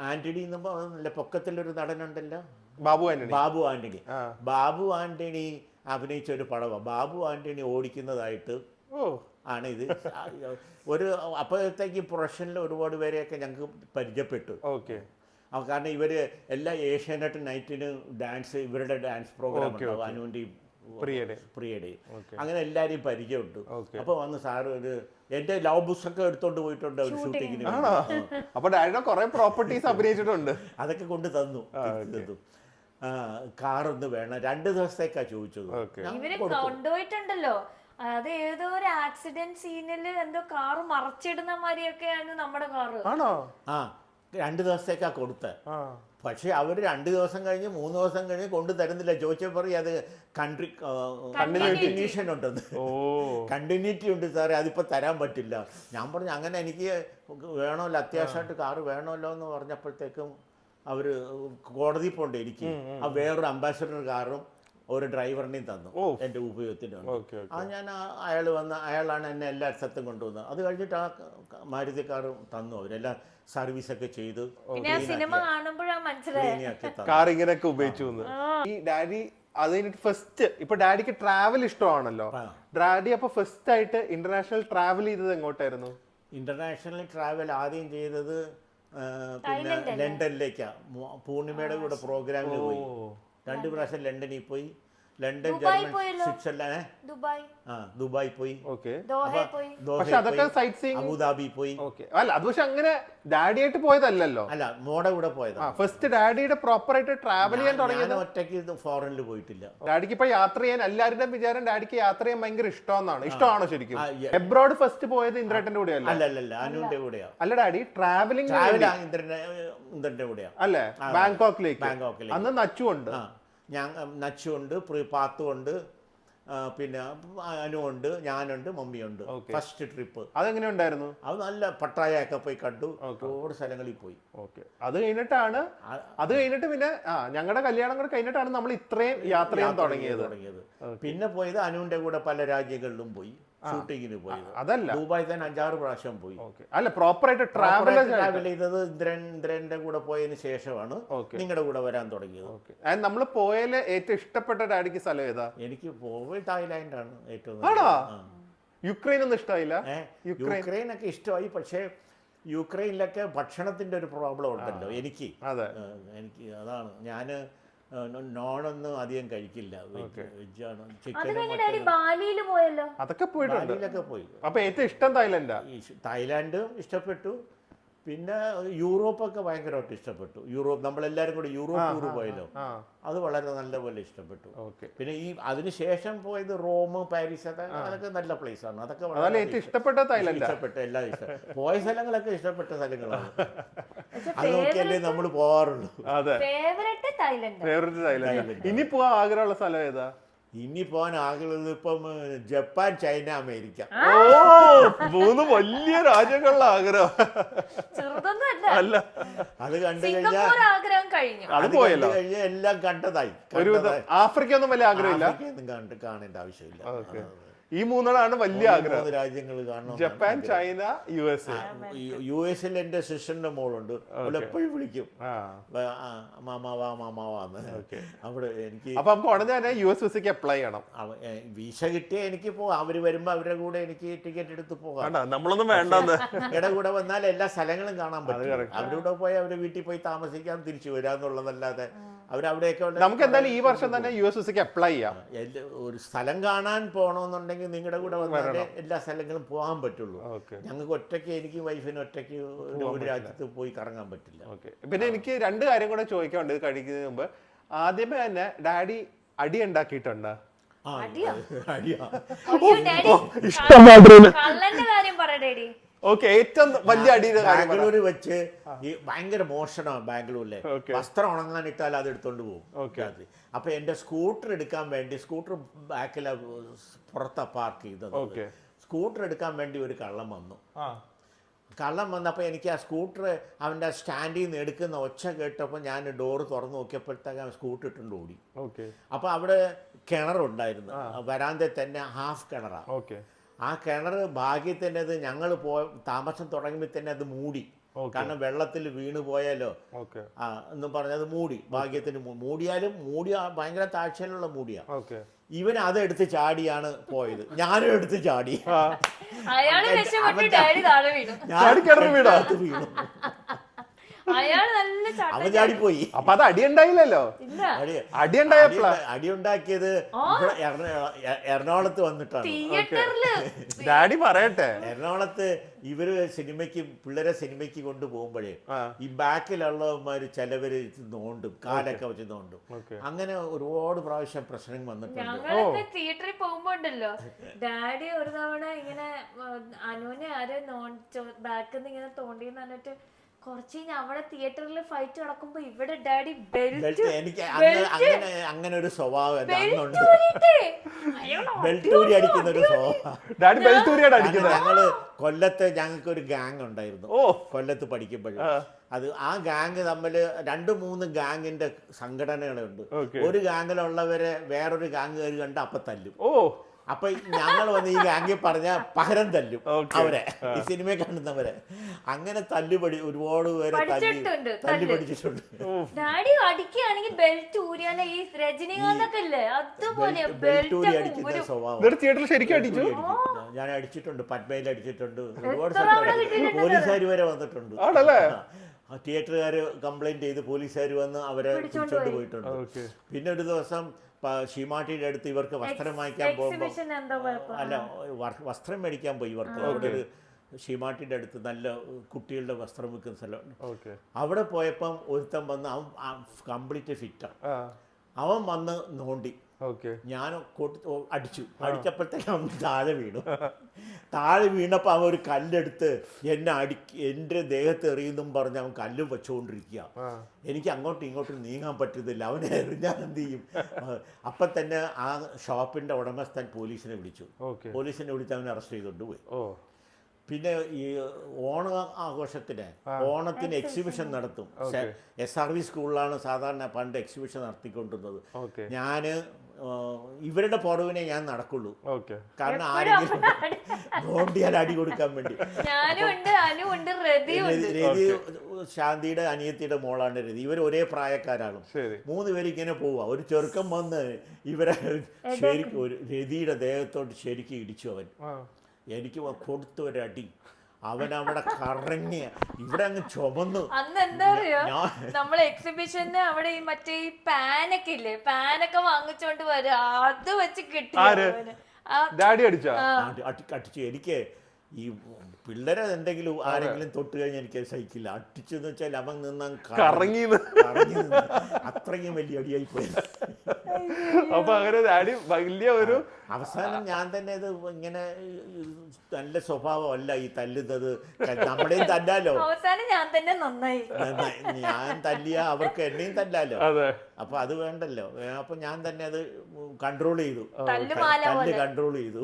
ആന്റണി നല്ല പൊക്കത്തിലൊരു നടനുണ്ടല്ലോ, ബാബു ആന്റണി അഭിനയിച്ച ഒരു പടമാണ്. ബാബു ആന്റണി ഓടിക്കുന്നതായിട്ട് ആണ് ഇത്. അപ്പോഴത്തേക്ക് പ്രൊഫഷനിൽ ഒരുപാട് പേരെയൊക്കെ ഞങ്ങൾക്ക് പരിചയപ്പെട്ടു. കാരണം ഇവര് എല്ലാ ഏഷ്യാനെറ്റ് നൈറ്റിന് ഡാൻസ്, ഇവരുടെ ഡാൻസ് പ്രോഗ്രാം ഉണ്ടാവും, അനുവിൻ്റെയും പ്രിയയുടെയും. അങ്ങനെ എല്ലാവരെയും പരിചയമുണ്ട്. അപ്പൊ വന്ന് സാറ് ഒരു എന്റെ ലവ് ബുക്സൊക്കെ എടുത്തോണ്ട് പോയിട്ടുണ്ട് ഒരു ഷൂട്ടിങ്ങിന്. പ്രോപ്പർട്ടീസ് അഭിനയിച്ചിട്ടുണ്ട്, അതൊക്കെ കൊണ്ട് തന്നു. കാറൊന്ന് വേണം, 2 ദിവസത്തേക്കാ ചോദിച്ചത്. കൊണ്ടുപോയിട്ടുണ്ടല്ലോ, അത് ഏതോ ഒരു ആക്സിഡന്റ് സീനിൽ എന്തോ കാറ് മറച്ചിടുന്ന മാതിരിയൊക്കെയാണ് നമ്മുടെ കാറ്. 2 ദിവസത്തേക്കാ കൊടുത്തത്. പക്ഷെ അവർ 2 ദിവസം കഴിഞ്ഞ് 3 ദിവസം കഴിഞ്ഞ് കൊണ്ടു തരുന്നില്ല. ചോദിച്ചാൽ പറയും അത് കണ്ടിന്യൂഷൻ ഉണ്ടെന്ന്. കണ്ടിന്യൂറ്റി ഉണ്ട് സാറേ, അതിപ്പോൾ തരാൻ പറ്റില്ല. ഞാൻ പറഞ്ഞു അങ്ങനെ എനിക്ക് വേണമല്ലോ, അത്യാവശ്യമായിട്ട് കാറ് വേണമല്ലോ എന്ന് പറഞ്ഞപ്പോഴത്തേക്കും അവർ കോടതി പോണ്ടേ എനിക്ക്. വേറൊരു അംബാസഡർ കാറും ഒരു ഡ്രൈവറിനെയും തന്നു എൻ്റെ ഉപയോഗത്തിന്. അത് ഞാൻ അയാളാണ് എന്നെ എല്ലാ സ്ഥലത്തും കൊണ്ടുവന്നത്. അത് കഴിഞ്ഞിട്ട് ആ മാരുതി കാറും തന്നു. അവരെല്ലാം സർവീസൊക്കെ ചെയ്ത് കാർ ഇങ്ങനെയൊക്കെ ഉപയോഗിച്ചു. ഈ ഡാഡി അത് കഴിഞ്ഞിട്ട് ഫസ്റ്റ് ഇപ്പൊ ഡാഡിക്ക് ട്രാവൽ ഇഷ്ടമാണല്ലോ, ഡാഡി അപ്പൊ ഫസ്റ്റ് ആയിട്ട് ഇന്റർനാഷണൽ ട്രാവൽ ചെയ്തത് എങ്ങോട്ടായിരുന്നു? ഇന്റർനാഷണൽ ട്രാവൽ ആദ്യം ചെയ്തത് പിന്നെ ലണ്ടനിലേക്കാണ്. പൂർണിമയുടെ കൂടെ പ്രോഗ്രാമിന് പോയി. 2 പ്രാവശ്യം ലണ്ടനിൽ പോയി. ലണ്ടൻ, ജർമ്മൻ, സ്വിറ്റ്സർലാൻഡ്, ദുബായ് പോയി, അബുദാബി പോയി. അല്ല അത് പക്ഷെ അങ്ങനെ ഡാഡി ആയിട്ട് പോയതല്ലോ, അല്ല മോടെ കൂടെ പോയത്. ഫസ്റ്റ് ഡാഡിയുടെ പ്രോപ്പർ ആയിട്ട് ട്രാവൽ ചെയ്യാൻ തുടങ്ങിയത്. ഒറ്റയ്ക്ക് ഫോറിനിൽ പോയിട്ടില്ല. ഡാഡിക്ക് ഇപ്പൊ യാത്ര ചെയ്യാൻ എല്ലാവരുടെയും വിചാരം ഡാഡിക്ക് യാത്ര ചെയ്യാൻ ഭയങ്കര ഇഷ്ടമാണെന്നാണ്. ഇഷ്ടമാണോ ശരിക്കും? എബ്രോഡ് ഫസ്റ്റ് പോയത് ഇന്ദ്രേട്ടന്റെ കൂടെയല്ല? അല്ല അനുവിന്റെ കൂടെയാ. അല്ല ഡാഡി ട്രാവലിംഗ് ഇന്ദ്രന്റെ കൂടെയാ അല്ലേ? ബാങ്കോക്കിലേക്ക്. അന്ന് നച്ചുണ്ട്, ഞാൻ നച്ചുണ്ട്, പാത്തുണ്ട്, പിന്നെ അനുണ്ട്, ഞാനുണ്ട്, മമ്മിയുണ്ട്. ഫസ്റ്റ് ട്രിപ്പ് അതെങ്ങനെ ഉണ്ടായിരുന്നു? അത് നല്ല പട്ടായൊക്കെ പോയി കണ്ടു, ഒരുപാട് സ്ഥലങ്ങളിൽ പോയി. അത് കഴിഞ്ഞിട്ട് പിന്നെ ഞങ്ങളുടെ കല്യാണം കൂടെ കഴിഞ്ഞിട്ടാണ് നമ്മൾ ഇത്രയും യാത്ര ചെയ്യാൻ തുടങ്ങിയത്. പിന്നെ പോയത് അനുവിന്റെ കൂടെ പല രാജ്യങ്ങളിലും പോയി ഷൂട്ടിങ്ങിന് പോയത്. അതല്ല, ദുബായ് തന്നെ 5-6 പ്രാവശ്യം പോയി. അല്ല പ്രോപ്പർ ആയിട്ട് ട്രാവൽ ചെയ്തത് ഇന്ദ്രന്റെ കൂടെ പോയതിനു ശേഷമാണ് നിങ്ങളുടെ കൂടെ വരാൻ തുടങ്ങിയത്. നമ്മൾ പോയാല് ഏറ്റവും ഇഷ്ടപ്പെട്ട ഡാഡിക്ക് സ്ഥലം ഏതാ? എനിക്ക് പോയത് തായ്ലാൻഡാണ് ഏറ്റവും. യുക്രൈൻ ഒന്നും ഇഷ്ടമായില്ല? യുക്രൈനൊക്കെ ഇഷ്ടമായി. പക്ഷേ യുക്രൈനിലൊക്കെ ഭക്ഷണത്തിന്റെ ഒരു പ്രോബ്ലം ഉണ്ടല്ലോ എനിക്ക്. അതാണ് ഞാൻ നോണൊന്നും അധികം കഴിക്കില്ല. വെജാണ്, അതൊക്കെ പോയിട്ടുണ്ട്. പോയി. അപ്പൊ ഏറ്റവും ഇഷ്ടം തായ്ലാൻഡും ഇഷ്ടപ്പെട്ടു. പിന്നെ യൂറോപ്പൊക്കെ ഭയങ്കരമായിട്ട് ഇഷ്ടപ്പെട്ടു. നമ്മളെല്ലാരും കൂടി യൂറോപ്പ് ടൂർ പോയല്ലോ, അത് വളരെ നല്ലപോലെ ഇഷ്ടപ്പെട്ടു. പിന്നെ ഈ അതിനുശേഷം പോയത് റോം, പാരീസ്, അതൊക്കെ നല്ല പ്ലേസ് ആണ്. അതൊക്കെ ഇഷ്ടപ്പെട്ട എല്ലാം ഇഷ്ടം. പോയ സ്ഥലങ്ങളൊക്കെ ഇഷ്ടപ്പെട്ട സ്ഥലങ്ങളാണ്. അത് നോക്കിയല്ലേ നമ്മൾ പോവാറുള്ളൂ. ഇനി പോവാൻ ആഗ്രഹമുള്ള സ്ഥലം ഏതാ? ഇനി പോകാൻ ആഗ്രഹമുള്ളത് ഇപ്പം ജപ്പാൻ, ചൈന, അമേരിക്ക. 3 വലിയ രാജ്യങ്ങളിലെ ആഗ്രഹം. അല്ല അത് കണ്ടു കഴിഞ്ഞാൽ എല്ലാം കണ്ടതായി. ആഫ്രിക്ക ഒന്നും വലിയ ആഗ്രഹമില്ല, കാണേണ്ട ആവശ്യമില്ല. ഈ മൂന്നെണ്ണമാണ് വലിയ ആഗ്രഹം. 3 രാജ്യങ്ങൾ കാണണം. Japan, China, USA. US-ൽ എന്റെ സിസ്റ്ററിന്റെ മോളുണ്ട്, അവൾ എപ്പോഴും വിളിക്കും മാമാവാന്ന്. അവിടെ എനിക്ക് അപ്പൊ നമുക്ക് ഉടനെ തന്നെ US വിസയ്ക്ക് അപ്ലൈ ചെയ്യണം. വിസ കിട്ടിയാൽ എനിക്ക് പോവാം. അവര് വരുമ്പോ അവരുടെ കൂടെ എനിക്ക് ടിക്കറ്റ് എടുത്ത് പോകാം. നമ്മളൊന്നും വേണ്ടെന്ന് ഇട കൂടെ വന്നാൽ എല്ലാ സ്ഥലങ്ങളും കാണാൻ പറ്റും. അവരുടെ പോയി അവരുടെ വീട്ടിൽ പോയി താമസിക്കാൻ തിരിച്ചു വരാന്നുള്ളതല്ലാതെ അവരവിടെയൊക്കെ നമുക്ക് എന്തായാലും ഈ വർഷം തന്നെ US വിസയ്ക്ക് അപ്ലൈ ചെയ്യാം. ഒരു സ്ഥലം കാണാൻ പോകണമെന്നുണ്ടെങ്കിൽ നിങ്ങളുടെ കൂടെ വന്നാലേ എല്ലാ സ്ഥലങ്ങളും പോകാൻ പറ്റുള്ളൂ. ഞങ്ങൾക്ക് ഒറ്റയ്ക്ക്, എനിക്ക് വൈഫിന് ഒറ്റയ്ക്ക് ഒരു രാജ്യത്ത് പോയി കറങ്ങാൻ പറ്റില്ല. പിന്നെ എനിക്ക് 2 കാര്യം കൂടെ ചോദിക്കാനുണ്ട് ഇത് കഴിക്കുന്നതിന് മുമ്പ്. ആദ്യമേ തന്നെ ഡാഡി അടി ഉണ്ടാക്കിയിട്ടുണ്ടോ? ഓക്കെ, ഏറ്റവും വലിയ അടിയുടെ ബാംഗ്ലൂര് വെച്ച് ഈ ഭയങ്കര മോഷണമാണ് ബാംഗ്ലൂരിലെ. വസ്ത്രം ഉണങ്ങാനിട്ടാൽ അത് എടുത്തോണ്ട് പോകും. അപ്പൊ എന്റെ സ്കൂട്ടർ എടുക്കാൻ വേണ്ടി, സ്കൂട്ടർ ബാക്കിൽ പുറത്താ പാർക്ക് ചെയ്തത്. സ്കൂട്ടർ എടുക്കാൻ വേണ്ടി ഒരു കള്ളം വന്നു. കള്ളം വന്നപ്പോൾ എനിക്ക് ആ സ്കൂട്ടർ അവൻ്റെ സ്റ്റാൻഡിൽ നിന്ന് എടുക്കുന്ന ഒച്ച കേട്ടപ്പോൾ ഞാൻ ഡോറ് തുറന്ന് നോക്കിയപ്പോഴത്തേക്ക് അവൻ സ്കൂട്ടർ ഇട്ടുകൊണ്ട് ഓടി. അപ്പോൾ അവിടെ കിണറുണ്ടായിരുന്നു, വരാന്തയിൽ തന്നെ ഹാഫ് കിണറാണ്. ആ കിണർ ഭാഗ്യത്തിന് അത് ഞങ്ങൾ താമസം തുടങ്ങുമ്പോൾ തന്നെ അത് മൂടി. കാരണം വെള്ളത്തിൽ വീണ് പോയാലോ എന്നും പറഞ്ഞത് മൂടി. ഭാഗ്യത്തിന് മൂടിയാലും ഭയങ്കര താഴ്ചയിലുള്ള മൂടിയാ. ഇവൻ അതെടുത്ത് ചാടിയാണ് പോയത്. ഞാനും എടുത്ത് ചാടി. വീണു. അവൻ ചാടിപ്പോയി. അപ്പൊ അത് അടിയുണ്ടായില്ലല്ലോ. അടിയുണ്ടാക്കിയത് എറണാകുളത്ത് വന്നിട്ടാണ്. ഡാഡി പറയട്ടെ, എറണാകുളത്ത് ഇവര് പിള്ളേരെ സിനിമയ്ക്ക് കൊണ്ടുപോകുമ്പോഴേ ഈ ബാക്കിലുള്ളവന്മാര് ചിലവര് നോണ്ടും, കാലൊക്കെ വെച്ച് നോണ്ടും. അങ്ങനെ ഒരുപാട് പ്രാവശ്യം പ്രശ്നം വന്നിട്ടുണ്ട്. തിയേറ്ററിൽ പോകുമ്പോ ഉണ്ടല്ലോ, ഡാഡി ഒരു തവണ ഇങ്ങനെ അനുവിനെ ആരെ ബാക്കിൽ നിന്ന് ഇങ്ങനെ തോണ്ടിന്ന് പറഞ്ഞിട്ട് കുറച്ച് കഴിഞ്ഞ് അവിടെ തിയേറ്ററിൽ ഫൈറ്റ് നടക്കുമ്പോ ഇവിടെ ഡാഡി എനിക്ക് അങ്ങനെ ഒരു സ്വഭാവം ബെൽറ്റൂരി അടിക്കുന്ന ഒരു സ്വഭാവം. ഞങ്ങള് കൊല്ലത്ത് ഞങ്ങൾക്ക് ഒരു ഗാങ് ഉണ്ടായിരുന്നു കൊല്ലത്ത് പഠിക്കുമ്പോഴും. അത് ആ ഗാങ് തമ്മിൽ 2-3 ഗാങ്ങിന്റെ സംഘടനകളുണ്ട്. ഒരു ഗാങ്ങിലുള്ളവരെ വേറൊരു ഗാങ് കണ്ട് അപ്പൊ തല്ലും. അപ്പൊ ഞങ്ങൾ വന്ന് ഈ ഗാംഗിൽ പറഞ്ഞ പകരം തല്ലും അവരെ, ഈ സിനിമയെ കാണുന്നവരെ. അങ്ങനെ തല്ലുപടി ഒരുപാട് പേരെ തല്ലി പഠിച്ചിട്ടുണ്ട്. ഡാഡി അടിക്കുകയാണെങ്കിൽ ബെൽറ്റ് ഊരിയാലേ ഈ രജനീകാന്തൊക്കെ ഇല്ലേ അതുപോലെ ബെൽറ്റൂരി അടിക്കുന്ന സ്വഭാവം ഞാൻ അടിച്ചിട്ടുണ്ട്. പത്മയിൽ അടിച്ചിട്ടുണ്ട്. ഒരുപാട് സ്ഥലത്ത് പോലീസുകാർ വരെ വന്നിട്ടുണ്ട്. തിയേറ്ററുകാർ കംപ്ലൈന്റ് ചെയ്ത് പോലീസുകാർ വന്ന് അവരെ പിടിച്ചോണ്ട് പോയിട്ടുണ്ട്. പിന്നെ ഒരു ദിവസം ഷീമാട്ടിയുടെ അടുത്ത് ഇവർക്ക് വസ്ത്രം വാങ്ങിക്കാൻ പോകുമ്പോൾ, അല്ല വസ്ത്രം മേടിക്കാൻ പോയി ഇവർക്ക്. അവിടെ ഒരു ഷീമാട്ടിയുടെ അടുത്ത് നല്ല കുട്ടികളുടെ വസ്ത്രം വിൽക്കുന്ന സ്ഥലമുണ്ട്. അവിടെ പോയപ്പം ഒരുത്തൻ വന്ന് അവൻ കംപ്ലീറ്റ് ഫിറ്റാണ്. അവൻ വന്ന് നോണ്ടി. ഞാൻ അടിച്ചു. അടിച്ചപ്പോഴത്തേക്ക് അവൻ താഴെ വീണു. താഴെ വീണപ്പോൾ അവൻ ഒരു കല്ലെടുത്ത് എൻ്റെ ദേഹത്ത് എറിയുന്നും പറഞ്ഞ് അവൻ കല്ലും വെച്ചുകൊണ്ടിരിക്കുക. എനിക്ക് അങ്ങോട്ടും ഇങ്ങോട്ടും നീങ്ങാൻ പറ്റുന്നില്ല. അവനെ എറിഞ്ഞാൽ എന്ത് ചെയ്യും? അപ്പം തന്നെ ആ ഷോപ്പിൻ്റെ ഉടമസ്ഥൻ പോലീസിനെ വിളിച്ചു. പോലീസിനെ വിളിച്ച് അവനെ അറസ്റ്റ് ചെയ്തുകൊണ്ട് പോയി. പിന്നെ ഈ ഓണത്തിന് എക്സിബിഷൻ നടത്തും. SRV സ്കൂളിലാണ് സാധാരണ പണ്ട് എക്സിബിഷൻ നടത്തിക്കൊണ്ടിരുന്നത്. ഞാൻ ഇവരുടെ പുറവിനെ ഞാൻ നടക്കുള്ളൂ. കാരണം ആരെങ്കിലും നോണ്ടിയാൽ അടി കൊടുക്കാൻ വേണ്ടി. രതി ശാന്തിയുടെ അനിയത്തിയുടെ മോളാണ് രതി. ഇവർ ഒരേ പ്രായക്കാരാണ്. 3 പേര് ഇങ്ങനെ പോവുക. ഒരു ചെറുക്കം വന്ന് ഇവരെ ശരിക്കും രതിയുടെ ദേഹത്തോട്ട് ശരിക്കും ഇടിച്ചു. അവൻ എനിക്ക് കൊടുത്ത ഒരടി. അവനവിടെ കറങ്ങിയ ഇവിടെ അങ്ങ് ചുമന്നു. അന്ന് എന്താ അറിയോ, നമ്മള് എക്സിബിഷന് അവിടെ ഈ മറ്റേ ഈ പാനൊക്കെ ഇല്ലേ, പാനൊക്കെ വാങ്ങിച്ചോണ്ട് വരും. അത് വെച്ച് കിട്ടി അടിച്ചു. എനിക്ക് ഈ പിള്ളേരെ എന്തെങ്കിലും ആരെങ്കിലും തൊട്ട് കഴിഞ്ഞാൽ എനിക്ക് സഹിക്കില്ല. അടിച്ചെന്ന് വെച്ചാൽ അവൻ നിന്നാൻ കറങ്ങി അത്രയും വലിയ അടിയായി പോയി. അപ്പൊ അങ്ങനെ ഡാഡി വലിയ ഒരു അവസാനം ഞാൻ തന്നെ ഇത് ഇങ്ങനെ നല്ല സ്വഭാവമല്ല ഈ തല്ലുന്നത്. നമ്മുടെയും തല്ലാലോ. അവസാനം ഞാൻ തന്നെ നന്നായി. ഞാൻ തല്ലിയ അവർക്ക് എന്നെയും തല്ലാലോ. അപ്പൊ അത് വേണ്ടല്ലോ. അപ്പൊ ഞാൻ തന്നെ അത് കൺട്രോൾ ചെയ്തു. തല്ല് കൺട്രോൾ ചെയ്തു.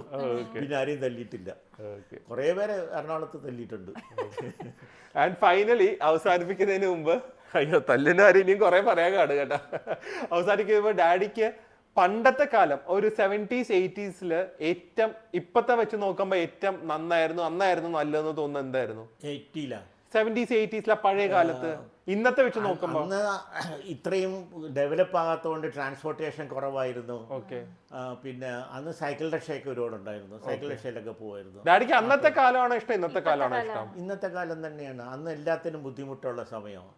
പിന്നെ ആരെയും തല്ലിയിട്ടില്ല. കുറെ പേരെ എറണാകുളത്ത് തല്ലിയിട്ടുണ്ട്. ആൻഡ് ഫൈനലി അവസാനിപ്പിക്കുന്നതിന് മുമ്പ്, അയ്യോ തല്ലിന്റെ കാര്യം ഇനിയും കുറെ പറയാൻ കാണും കേട്ടോ. അവസാനിക്കുമ്പോ ഡാഡിക്ക് പണ്ടത്തെ കാലം ഒരു 70s 80s ഏറ്റവും ഇപ്പത്തെ വെച്ച് നോക്കുമ്പോ ഏറ്റവും നന്നായിരുന്നു നല്ലതെന്ന് തോന്നുന്നത് എന്തായിരുന്നു? 70s 80s പഴയ കാലത്ത് ഇന്നത്തെ വെച്ച് നോക്കുമ്പോ അന്ന് ഇത്രയും ഡെവലപ്പ് ആകാത്തതുകൊണ്ട് ട്രാൻസ്പോർട്ടേഷൻ കുറവായിരുന്നു. പിന്നെ അന്ന് സൈക്കിൾ റിക്ഷയൊക്കെ ഒരുപാടുണ്ടായിരുന്നു. സൈക്കിൾ റിക്ഷയിലൊക്കെ പോകുമായിരുന്നു. ഡാഡിക്ക് അന്നത്തെ കാലമാണോ ഇഷ്ടം ഇന്നത്തെ കാലമാണോ ഇഷ്ടം? ഇന്നത്തെ കാലം തന്നെയാണ്. അന്ന് എല്ലാത്തിനും ബുദ്ധിമുട്ടുള്ള സമയമാണ്.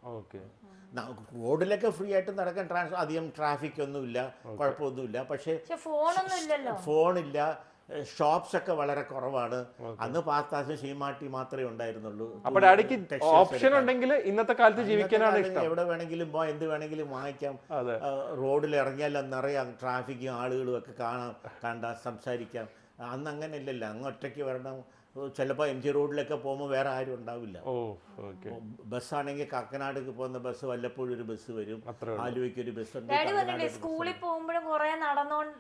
റോഡിലൊക്കെ ഫ്രീ ആയിട്ട് നടക്കാൻ അധികം ട്രാഫിക് ഒന്നുമില്ല, കുഴപ്പമൊന്നുമില്ല. പക്ഷേ ഫോണില്ല, ഷോപ്സ് ഒക്കെ വളരെ കുറവാണ്. അന്ന് പാസ്താസും ശീമാട്ടി മാത്രമേ ഉണ്ടായിരുന്നുള്ളൂ. അപ്പൊ ഡാഡിക്ക് ഓപ്ഷൻ ഉണ്ടെങ്കിൽ ഇന്നത്തെ കാലത്ത് ജീവിക്കാനാണ് ഇഷ്ടം. എവിടെ വേണമെങ്കിലും പോകാം, എന്ത് വേണമെങ്കിലും വാങ്ങിക്കാം. റോഡിൽ ഇറങ്ങിയാൽ നിറയാം ട്രാഫിക്കും ആളുകളും ഒക്കെ കണ്ടാൽ സംസാരിക്കാം. അന്ന് അങ്ങനെ ഇല്ലല്ലോ. അങ്ങ് ഒറ്റയ്ക്ക് വരണം. ചിലപ്പോൾ MG റോഡിലൊക്കെ പോകുമ്പോൾ വേറെ ആരും ഉണ്ടാവില്ല. ബസ്സാണെങ്കിൽ കാക്കനാടേക്ക് പോകുന്ന ബസ് വല്ലപ്പോഴും ഒരു ബസ് വരും, ആലുവയ്ക്ക് ഒരു ബസ് ഉണ്ട്. സ്കൂളിൽ പോകുമ്പോഴും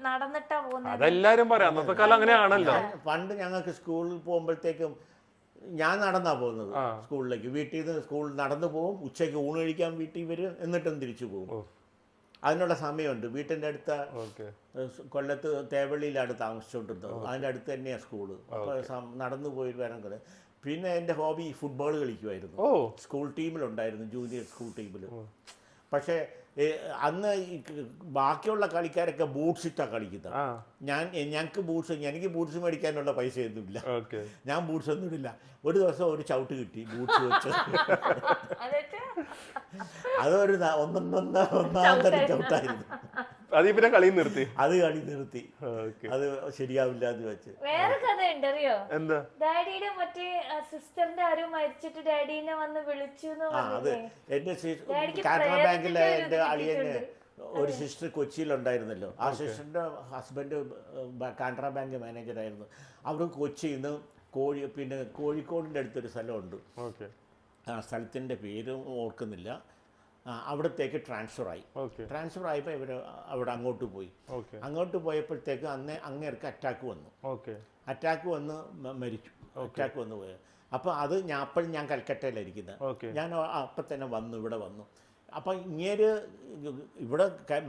നടന്നിട്ടാ പോകുന്നത്. അതെല്ലാരും പറയാം, അന്നത്തെ കാലം അങ്ങനെയാണല്ലോ. പണ്ട് ഞങ്ങൾക്ക് സ്കൂളിൽ പോകുമ്പോഴത്തേക്കും ഞാൻ നടന്നാ പോകുന്നത് സ്കൂളിലേക്ക്. വീട്ടിൽ നിന്ന് സ്കൂളിൽ നടന്നു പോകും, ഉച്ചയ്ക്ക് ഊണ് കഴിക്കാൻ വീട്ടിൽ വരും, എന്നിട്ടും തിരിച്ചു പോകും. അതിനുള്ള സമയമുണ്ട്. വീട്ടിൻ്റെ അടുത്ത കൊല്ലത്ത് തേവള്ളിയിലാണ് താമസിച്ചുകൊണ്ടിരുന്നത്. അതിൻ്റെ അടുത്ത് തന്നെയാണ് സ്കൂള്. അപ്പോൾ നടന്നു പോയി വരാൻ കൂടെ. പിന്നെ എൻ്റെ ഹോബി ഫുട്ബോൾ കളിക്കുമായിരുന്നു. സ്കൂൾ ടീമിലുണ്ടായിരുന്നു, ജൂനിയർ സ്കൂൾ ടീമിൽ. പക്ഷേ അന്ന് ബാക്കിയുള്ള കളിക്കാരൊക്കെ ബൂട്ട്സ് ഇട്ടാണ് കളിക്കുന്നത്. എനിക്ക് ബൂട്ട്സ് മേടിക്കാനുള്ള പൈസയൊന്നുമില്ല. ഞാൻ ബൂട്ട്സ് ഒന്നും ഇടില്ല. ഒരു ദിവസം ഒരു ചവിട്ട് കിട്ടി ബൂട്ട്സ് വെച്ച്. അതൊരു ഒന്നാം തരം ചവിട്ടായിരുന്നു. അത് കളി നിർത്തി. അത് ശരിയാവില്ല എന്ന് വെച്ച്. വേറെ കഥ ഉണ്ടറിയോ? എന്താ? ഡാഡിയുടെ മറ്റേ സിസ്റ്ററിന്റെ ആരും മരിച്ചിട്ട് ഡാഡിനെ വന്ന് വിളിച്ചു. അത് എന്റെ കാനറ ബാങ്കിലെ എന്റെ അളിയന് ഒരു സിസ്റ്റർ കൊച്ചിയിലുണ്ടായിരുന്നല്ലോ. ആ സിസ്റ്ററിന്റെ ഹസ്ബൻഡ് കാനറ ബാങ്ക് മാനേജറായിരുന്നു. അവർ കൊച്ചിയിൽ നിന്ന് കോഴിക്കോടിൻ്റെ അടുത്തൊരു സ്ഥലമുണ്ട്. ആ സ്ഥലത്തിൻ്റെ പേര് ഓർക്കുന്നില്ല. അവിടത്തേക്ക് ട്രാൻസ്ഫർ ആയപ്പോൾ ഇവർ അവിടെ അങ്ങോട്ട് പോയി. അങ്ങോട്ട് പോയപ്പോഴത്തേക്ക് അങ്ങേർക്ക് അറ്റാക്ക് വന്ന് മരിച്ചു. അറ്റാക്ക് വന്ന് പോയത്. അപ്പോൾ അത് അപ്പോഴും ഞാൻ കൽക്കട്ടയിലായിരിക്കുന്നത്. ഞാൻ അപ്പം തന്നെ ഇവിടെ വന്നു. അപ്പം ഇങ്ങേര് ഇവിടെ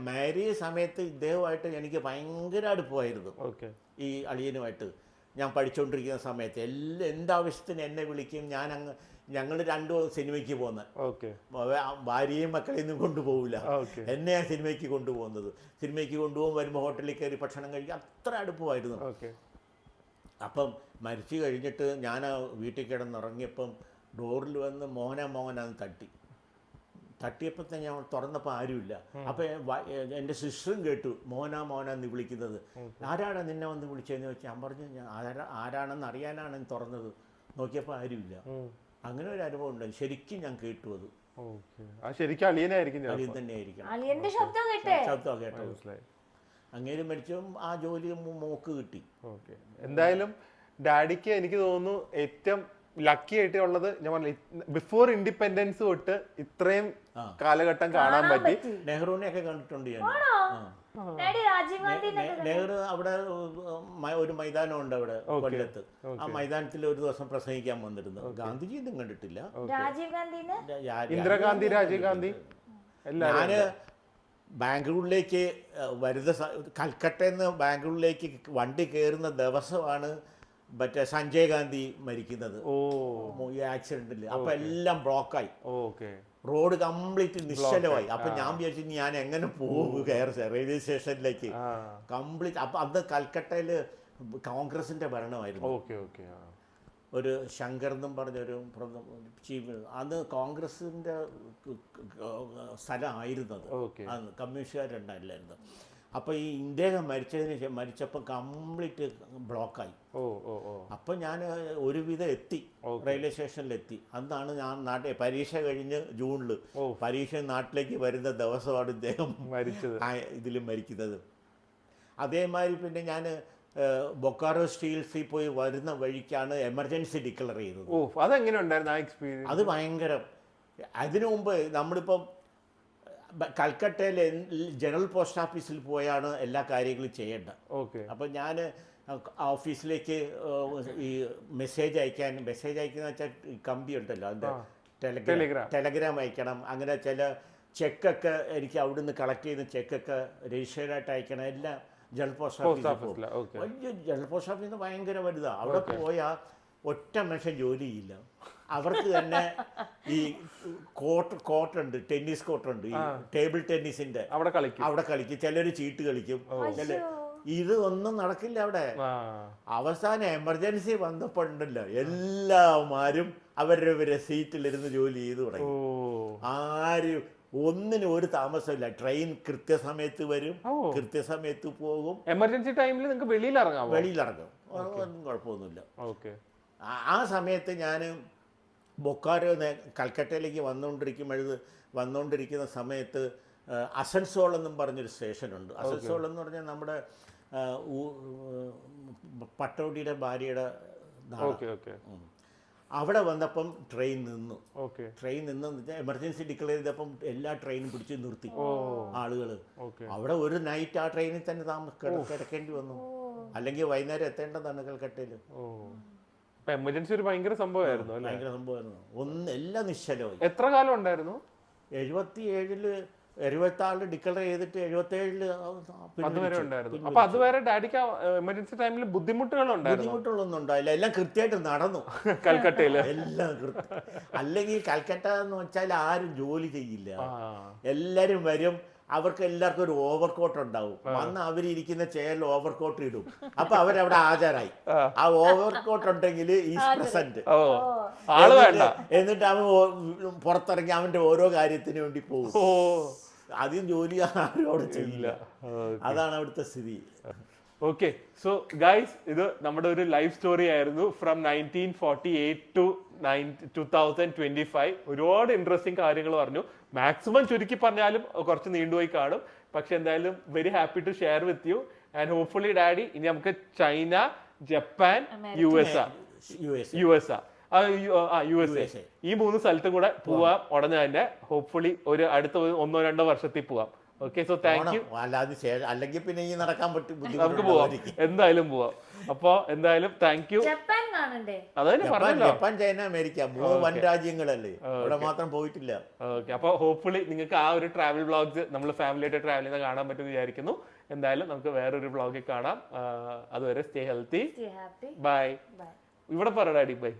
മാരേജ് സമയത്ത് ഇദ്ദേഹമായിട്ട് എനിക്ക് ഭയങ്കര അടുപ്പമായിരുന്നു. ഈ അളിയനുമായിട്ട് ഞാൻ പഠിച്ചുകൊണ്ടിരിക്കുന്ന സമയത്ത് എന്താവശ്യത്തിന് എന്നെ വിളിക്കും. ഞങ്ങൾ രണ്ടും സിനിമയ്ക്ക് പോകുന്നത്. ഭാര്യയും മക്കളെയൊന്നും കൊണ്ടുപോകില്ല, എന്നെയാണ് സിനിമയ്ക്ക് കൊണ്ടുപോകുന്നത്. സിനിമയ്ക്ക് കൊണ്ടുപോകും, വരുമ്പോൾ ഹോട്ടലിൽ കയറി ഭക്ഷണം കഴിക്കുക. അത്ര അടുപ്പമായിരുന്നു. അപ്പം മരിച്ചു കഴിഞ്ഞിട്ട് ഞാൻ വീട്ടിൽ കിടന്നിറങ്ങിയപ്പം ഡോറിൽ വന്ന് മോഹനാന്ന് തട്ടിയപ്പോൾ തന്നെ ഞാൻ തുറന്നപ്പോൾ ആരുമില്ല. അപ്പം എൻ്റെ സിസ്റ്ററും കേട്ടു മോഹനാന്ന് വിളിക്കുന്നത്. ആരാണ് നിന്നെ വന്ന് വിളിച്ചതെന്ന് വെച്ചാൽ ഞാൻ പറഞ്ഞു ആരാണെന്ന് അറിയാനാണ് തുറന്നത്. നോക്കിയപ്പോൾ ആരുമില്ല. അങ്ങനെ ഒരു അനുഭവം ഉണ്ട്. ശരിക്കും ഞാൻ കേട്ടു. അത് ശരിക്കും അളിയൻ തന്നെയായിരിക്കണം. ശബ്ദം കേട്ടോ. അങ്ങേര് മരിച്ചും ആ ജോലി മോക്ക് കിട്ടി. എന്തായാലും ഡാഡിക്ക് എനിക്ക് തോന്നുന്നു ഏറ്റവും ലക്കി ആയിട്ട് ഉള്ളത് ഞാൻ പറഞ്ഞു, ബിഫോർ ഇൻഡിപെൻഡൻസ് തൊട്ട് ഇത്രയും കാലഘട്ടം കാണാൻ പറ്റി. നെഹ്റുവിനെയൊക്കെ കണ്ടിട്ടുണ്ട് ഞാൻ. നെഹ്റു അവിടെ ഒരു മൈതാനമുണ്ട് അവിടെ കൊല്ലത്ത്. ആ മൈതാനത്തിൽ ഒരു ദിവസം പ്രസംഗിക്കാൻ വന്നിരുന്നു. ഗാന്ധിജി ഒന്നും കണ്ടിട്ടില്ല. ഇന്ദിരാഗാന്ധി, രാജീവ് ഗാന്ധി. ഞാന് ബാംഗ്ലൂരിലേക്ക് കൽക്കട്ടയിൽ നിന്ന് ബാംഗ്ലൂരിലേക്ക് വണ്ടി കയറുന്ന ദിവസമാണ് മറ്റേ സഞ്ജയ് ഗാന്ധി മരിക്കുന്നത്. ഈ ആക്സിഡന്റിൽ. അപ്പൊ എല്ലാം ബ്ലോക്കായി. റോഡ് കംപ്ലീറ്റ് നിശ്ചലമായി. അപ്പൊ ഞാൻ വിചാരിച്ചു ഞാൻ എങ്ങനെ പോകും റെയിൽവേ സ്റ്റേഷനിലേക്ക് കംപ്ലീറ്റ്. അപ്പൊ അന്ന് കൽക്കട്ടയില് കോൺഗ്രസിന്റെ ഭരണമായിരുന്നു. ഒരു ശങ്കർ എന്നും പറഞ്ഞൊരു ചീഫ്. അന്ന് കോൺഗ്രസിന്റെ സ്ഥലമായിരുന്നത്. അന്ന് കമ്മ്യൂണിസ്റ്റുകാരുണ്ടായില്ലായിരുന്നു. അപ്പോൾ ഈ ഇന്ത്യ മരിച്ചപ്പോൾ കംപ്ലീറ്റ് ബ്ലോക്കായി. അപ്പോൾ ഞാൻ ഒരുവിധം എത്തി, റെയിൽവേ സ്റ്റേഷനിലെത്തി. അന്നാണ് ഞാൻ പരീക്ഷ കഴിഞ്ഞ് ജൂണിൽ പരീക്ഷ നാട്ടിലേക്ക് വരുന്ന ദിവസമാണ് ഇദ്ദേഹം ഇതിലും മരിക്കുന്നത്. അതേമാതിരി പിന്നെ ഞാൻ ബൊക്കാറോ സ്റ്റീൽസിൽ പോയി വരുന്ന വഴിക്കാണ് എമർജൻസി ഡിക്ലെയർ ചെയ്തത്. അതെങ്ങനെയുണ്ടായിരുന്നു ആ എക്സ്പീരിയൻസ്? അത് ഭയങ്കരം. അതിനു മുമ്പ് നമ്മളിപ്പം കൽക്കട്ടയിലെ ജനറൽ പോസ്റ്റ് ഓഫീസിൽ പോയാണ് എല്ലാ കാര്യങ്ങളും ചെയ്യേണ്ടത്. അപ്പം ഞാൻ ഓഫീസിലേക്ക് ഈ മെസ്സേജ് അയക്കുന്ന വെച്ചാൽ കമ്പി ഉണ്ടല്ലോ, അതിൻ്റെ ടെലഗ്രാം അയക്കണം. അങ്ങനെ ചില ചെക്കൊക്കെ എനിക്ക് അവിടുന്ന് കളക്ട് ചെയ്യുന്ന ചെക്കൊക്കെ രജിസ്റ്റേർഡായിട്ട് അയക്കണം എല്ലാം ജനറൽ പോസ്റ്റ് ഓഫീസിൽ വലിയ ജനറൽ പോസ്റ്റ് ഓഫീസിൽ ഭയങ്കര വലുതാണ്. അവിടെ പോയാൽ ഒറ്റ മനുഷ്യൻ ജോലി ചെയ്യില്ല. അവർക്ക് തന്നെ ഈ കോർട്ടുണ്ട്, ടെന്നീസ് കോർട്ടുണ്ട്, ഈ ടേബിൾ ടെന്നീസിന്റെ അവിടെ കളിക്കും. ചിലർ ചീട്ട് കളിക്കും, ഇത് ഒന്നും നടക്കില്ല അവിടെ. അവസാനം എമർജൻസി വന്നപ്പോണ്ടല്ലോ എല്ലാവരും അവരുടെ സീറ്റിലിരുന്ന് ജോലി ചെയ്ത് തുടങ്ങി. ആരും ഒന്നിനും ഒരു താമസമില്ല. ട്രെയിൻ കൃത്യസമയത്ത് വരും, കൃത്യസമയത്ത് പോകും. എമർജൻസി ടൈമിൽ നിങ്ങൾക്ക് വെളിയിലിറങ്ങും, ഒന്നും കുഴപ്പമൊന്നുമില്ല. ആ സമയത്ത് ഞാൻ ബൊക്കാരോ കൽക്കട്ടയിലേക്ക് വന്നുകൊണ്ടിരിക്കുന്ന സമയത്ത് അസൻസോൾ എന്നും പറഞ്ഞൊരു സ്റ്റേഷനുണ്ട്. അസൻസോൾ എന്ന് പറഞ്ഞാൽ നമ്മുടെ പട്ടോടിയുടെ ഭാര്യയുടെ നാട്. അവിടെ വന്നപ്പം ട്രെയിൻ നിന്നു. ട്രെയിൻ നിന്ന് എമർജൻസി ഡിക്ലെയർ ചെയ്തപ്പം എല്ലാ ട്രെയിനും പിടിച്ച് നിർത്തി ആളുകൾ. അവിടെ ഒരു നൈറ്റ് ആ ട്രെയിനിൽ തന്നെ കിടക്കേണ്ടി വന്നു. അല്ലെങ്കിൽ വൈകുന്നേരം എത്തേണ്ടതാണ് കൽക്കട്ടയിൽ. എമർജൻസി ഒരു ഭയങ്കര സംഭവമായിരുന്നു. എല്ലാം നിശ്ചലമായി. എത്ര കാലം ഉണ്ടായിരുന്നു? 77 ഡിക്ലെയർ ചെയ്തിട്ട് 77 അതുവരെ ഉണ്ടായിരുന്നു. അപ്പൊ അതുവരെ ഡാഡിക്ക് എമർജൻസി ടൈമിൽ ബുദ്ധിമുട്ടുകളൊന്നും ഉണ്ടായില്ല. എല്ലാം കൃത്യമായിട്ട് നടന്നു കൽക്കട്ടയില്. എല്ലാം അല്ലെങ്കിൽ കൽക്കട്ട എന്ന് വെച്ചാൽ ആരും ജോലി ചെയ്യില്ല. എല്ലാരും വരും. അവർക്ക് എല്ലാവർക്കും ഒരു ഓവർകോട്ട് ഉണ്ടാവും. വന്ന് അവരിയ്ക്കുന്ന ചെയറിൽ ഓവർകോട്ട് ഇടും. അപ്പൊ അവരവിടെ ഹാജരായി. ആ ഓവർകോട്ട് ഉണ്ടെങ്കിൽ ഈസ് പ്രസന്റ്. എന്നിട്ട് അവൻ പുറത്തിറങ്ങി അവന്റെ ഓരോ കാര്യത്തിന് വേണ്ടി പോകും. ആദ്യം ജോലി ആരോട് ചെയ്യില്ല. അതാണ് അവിടുത്തെ സ്ഥിതി. ഓക്കെ, സോ ഗൈസ്, ഇത് നമ്മുടെ ഒരു ലൈഫ് സ്റ്റോറി ആയിരുന്നു ഫ്രം 1948 ടു 2025. ഒരുപാട് ഇൻട്രസ്റ്റിംഗ് കാര്യങ്ങൾ പറഞ്ഞു. മാക്സിമം ചുരുക്കി പറഞ്ഞാലും കുറച്ച് നീണ്ടുപോയി കാണും. പക്ഷെ എന്തായാലും very happy to share with you. And hopefully daddy ഇനി നമുക്ക് China, Japan, U S A ഈ 3 സ്ഥലത്തും കൂടെ പോവാം ഉടനെ തന്നെ. ഹോപ്പ്ഫുള്ളി ഒരു അടുത്ത 1-2 വർഷത്തിൽ പോവാം. Okay, so thank you. അല്ലെങ്കിൽ പിന്നെ ഈ നടക്കാൻ പറ്റും, നമുക്ക് പോവാം, എന്തായാലും പോവാം. അപ്പൊ എന്തായാലും thank you. Japan, China, America 3 വൻ രാജ്യങ്ങളല്ലേ, അവിടെ മാത്രം പോയിട്ടില്ല. ഓക്കെ, അപ്പൊ ഹോപ്പ്ഫുള്ളി നിങ്ങൾക്ക് ആ ഒരു ട്രാവൽ വ്ളോഗ്സ് നമ്മൾ ഫാമിലിയായിട്ട് ട്രാവൽ ചെയ്യുന്ന കാണാൻ പറ്റുമെന്ന് വിചാരിക്കുന്നു. എന്തായാലും നമുക്ക് വേറൊരു വ്ളോഗിൽ കാണാം. അതുവരെ സ്റ്റേ ഹെൽത്തി, ബൈ. ഇവിടെ പറ ഡാഡി, ബൈ.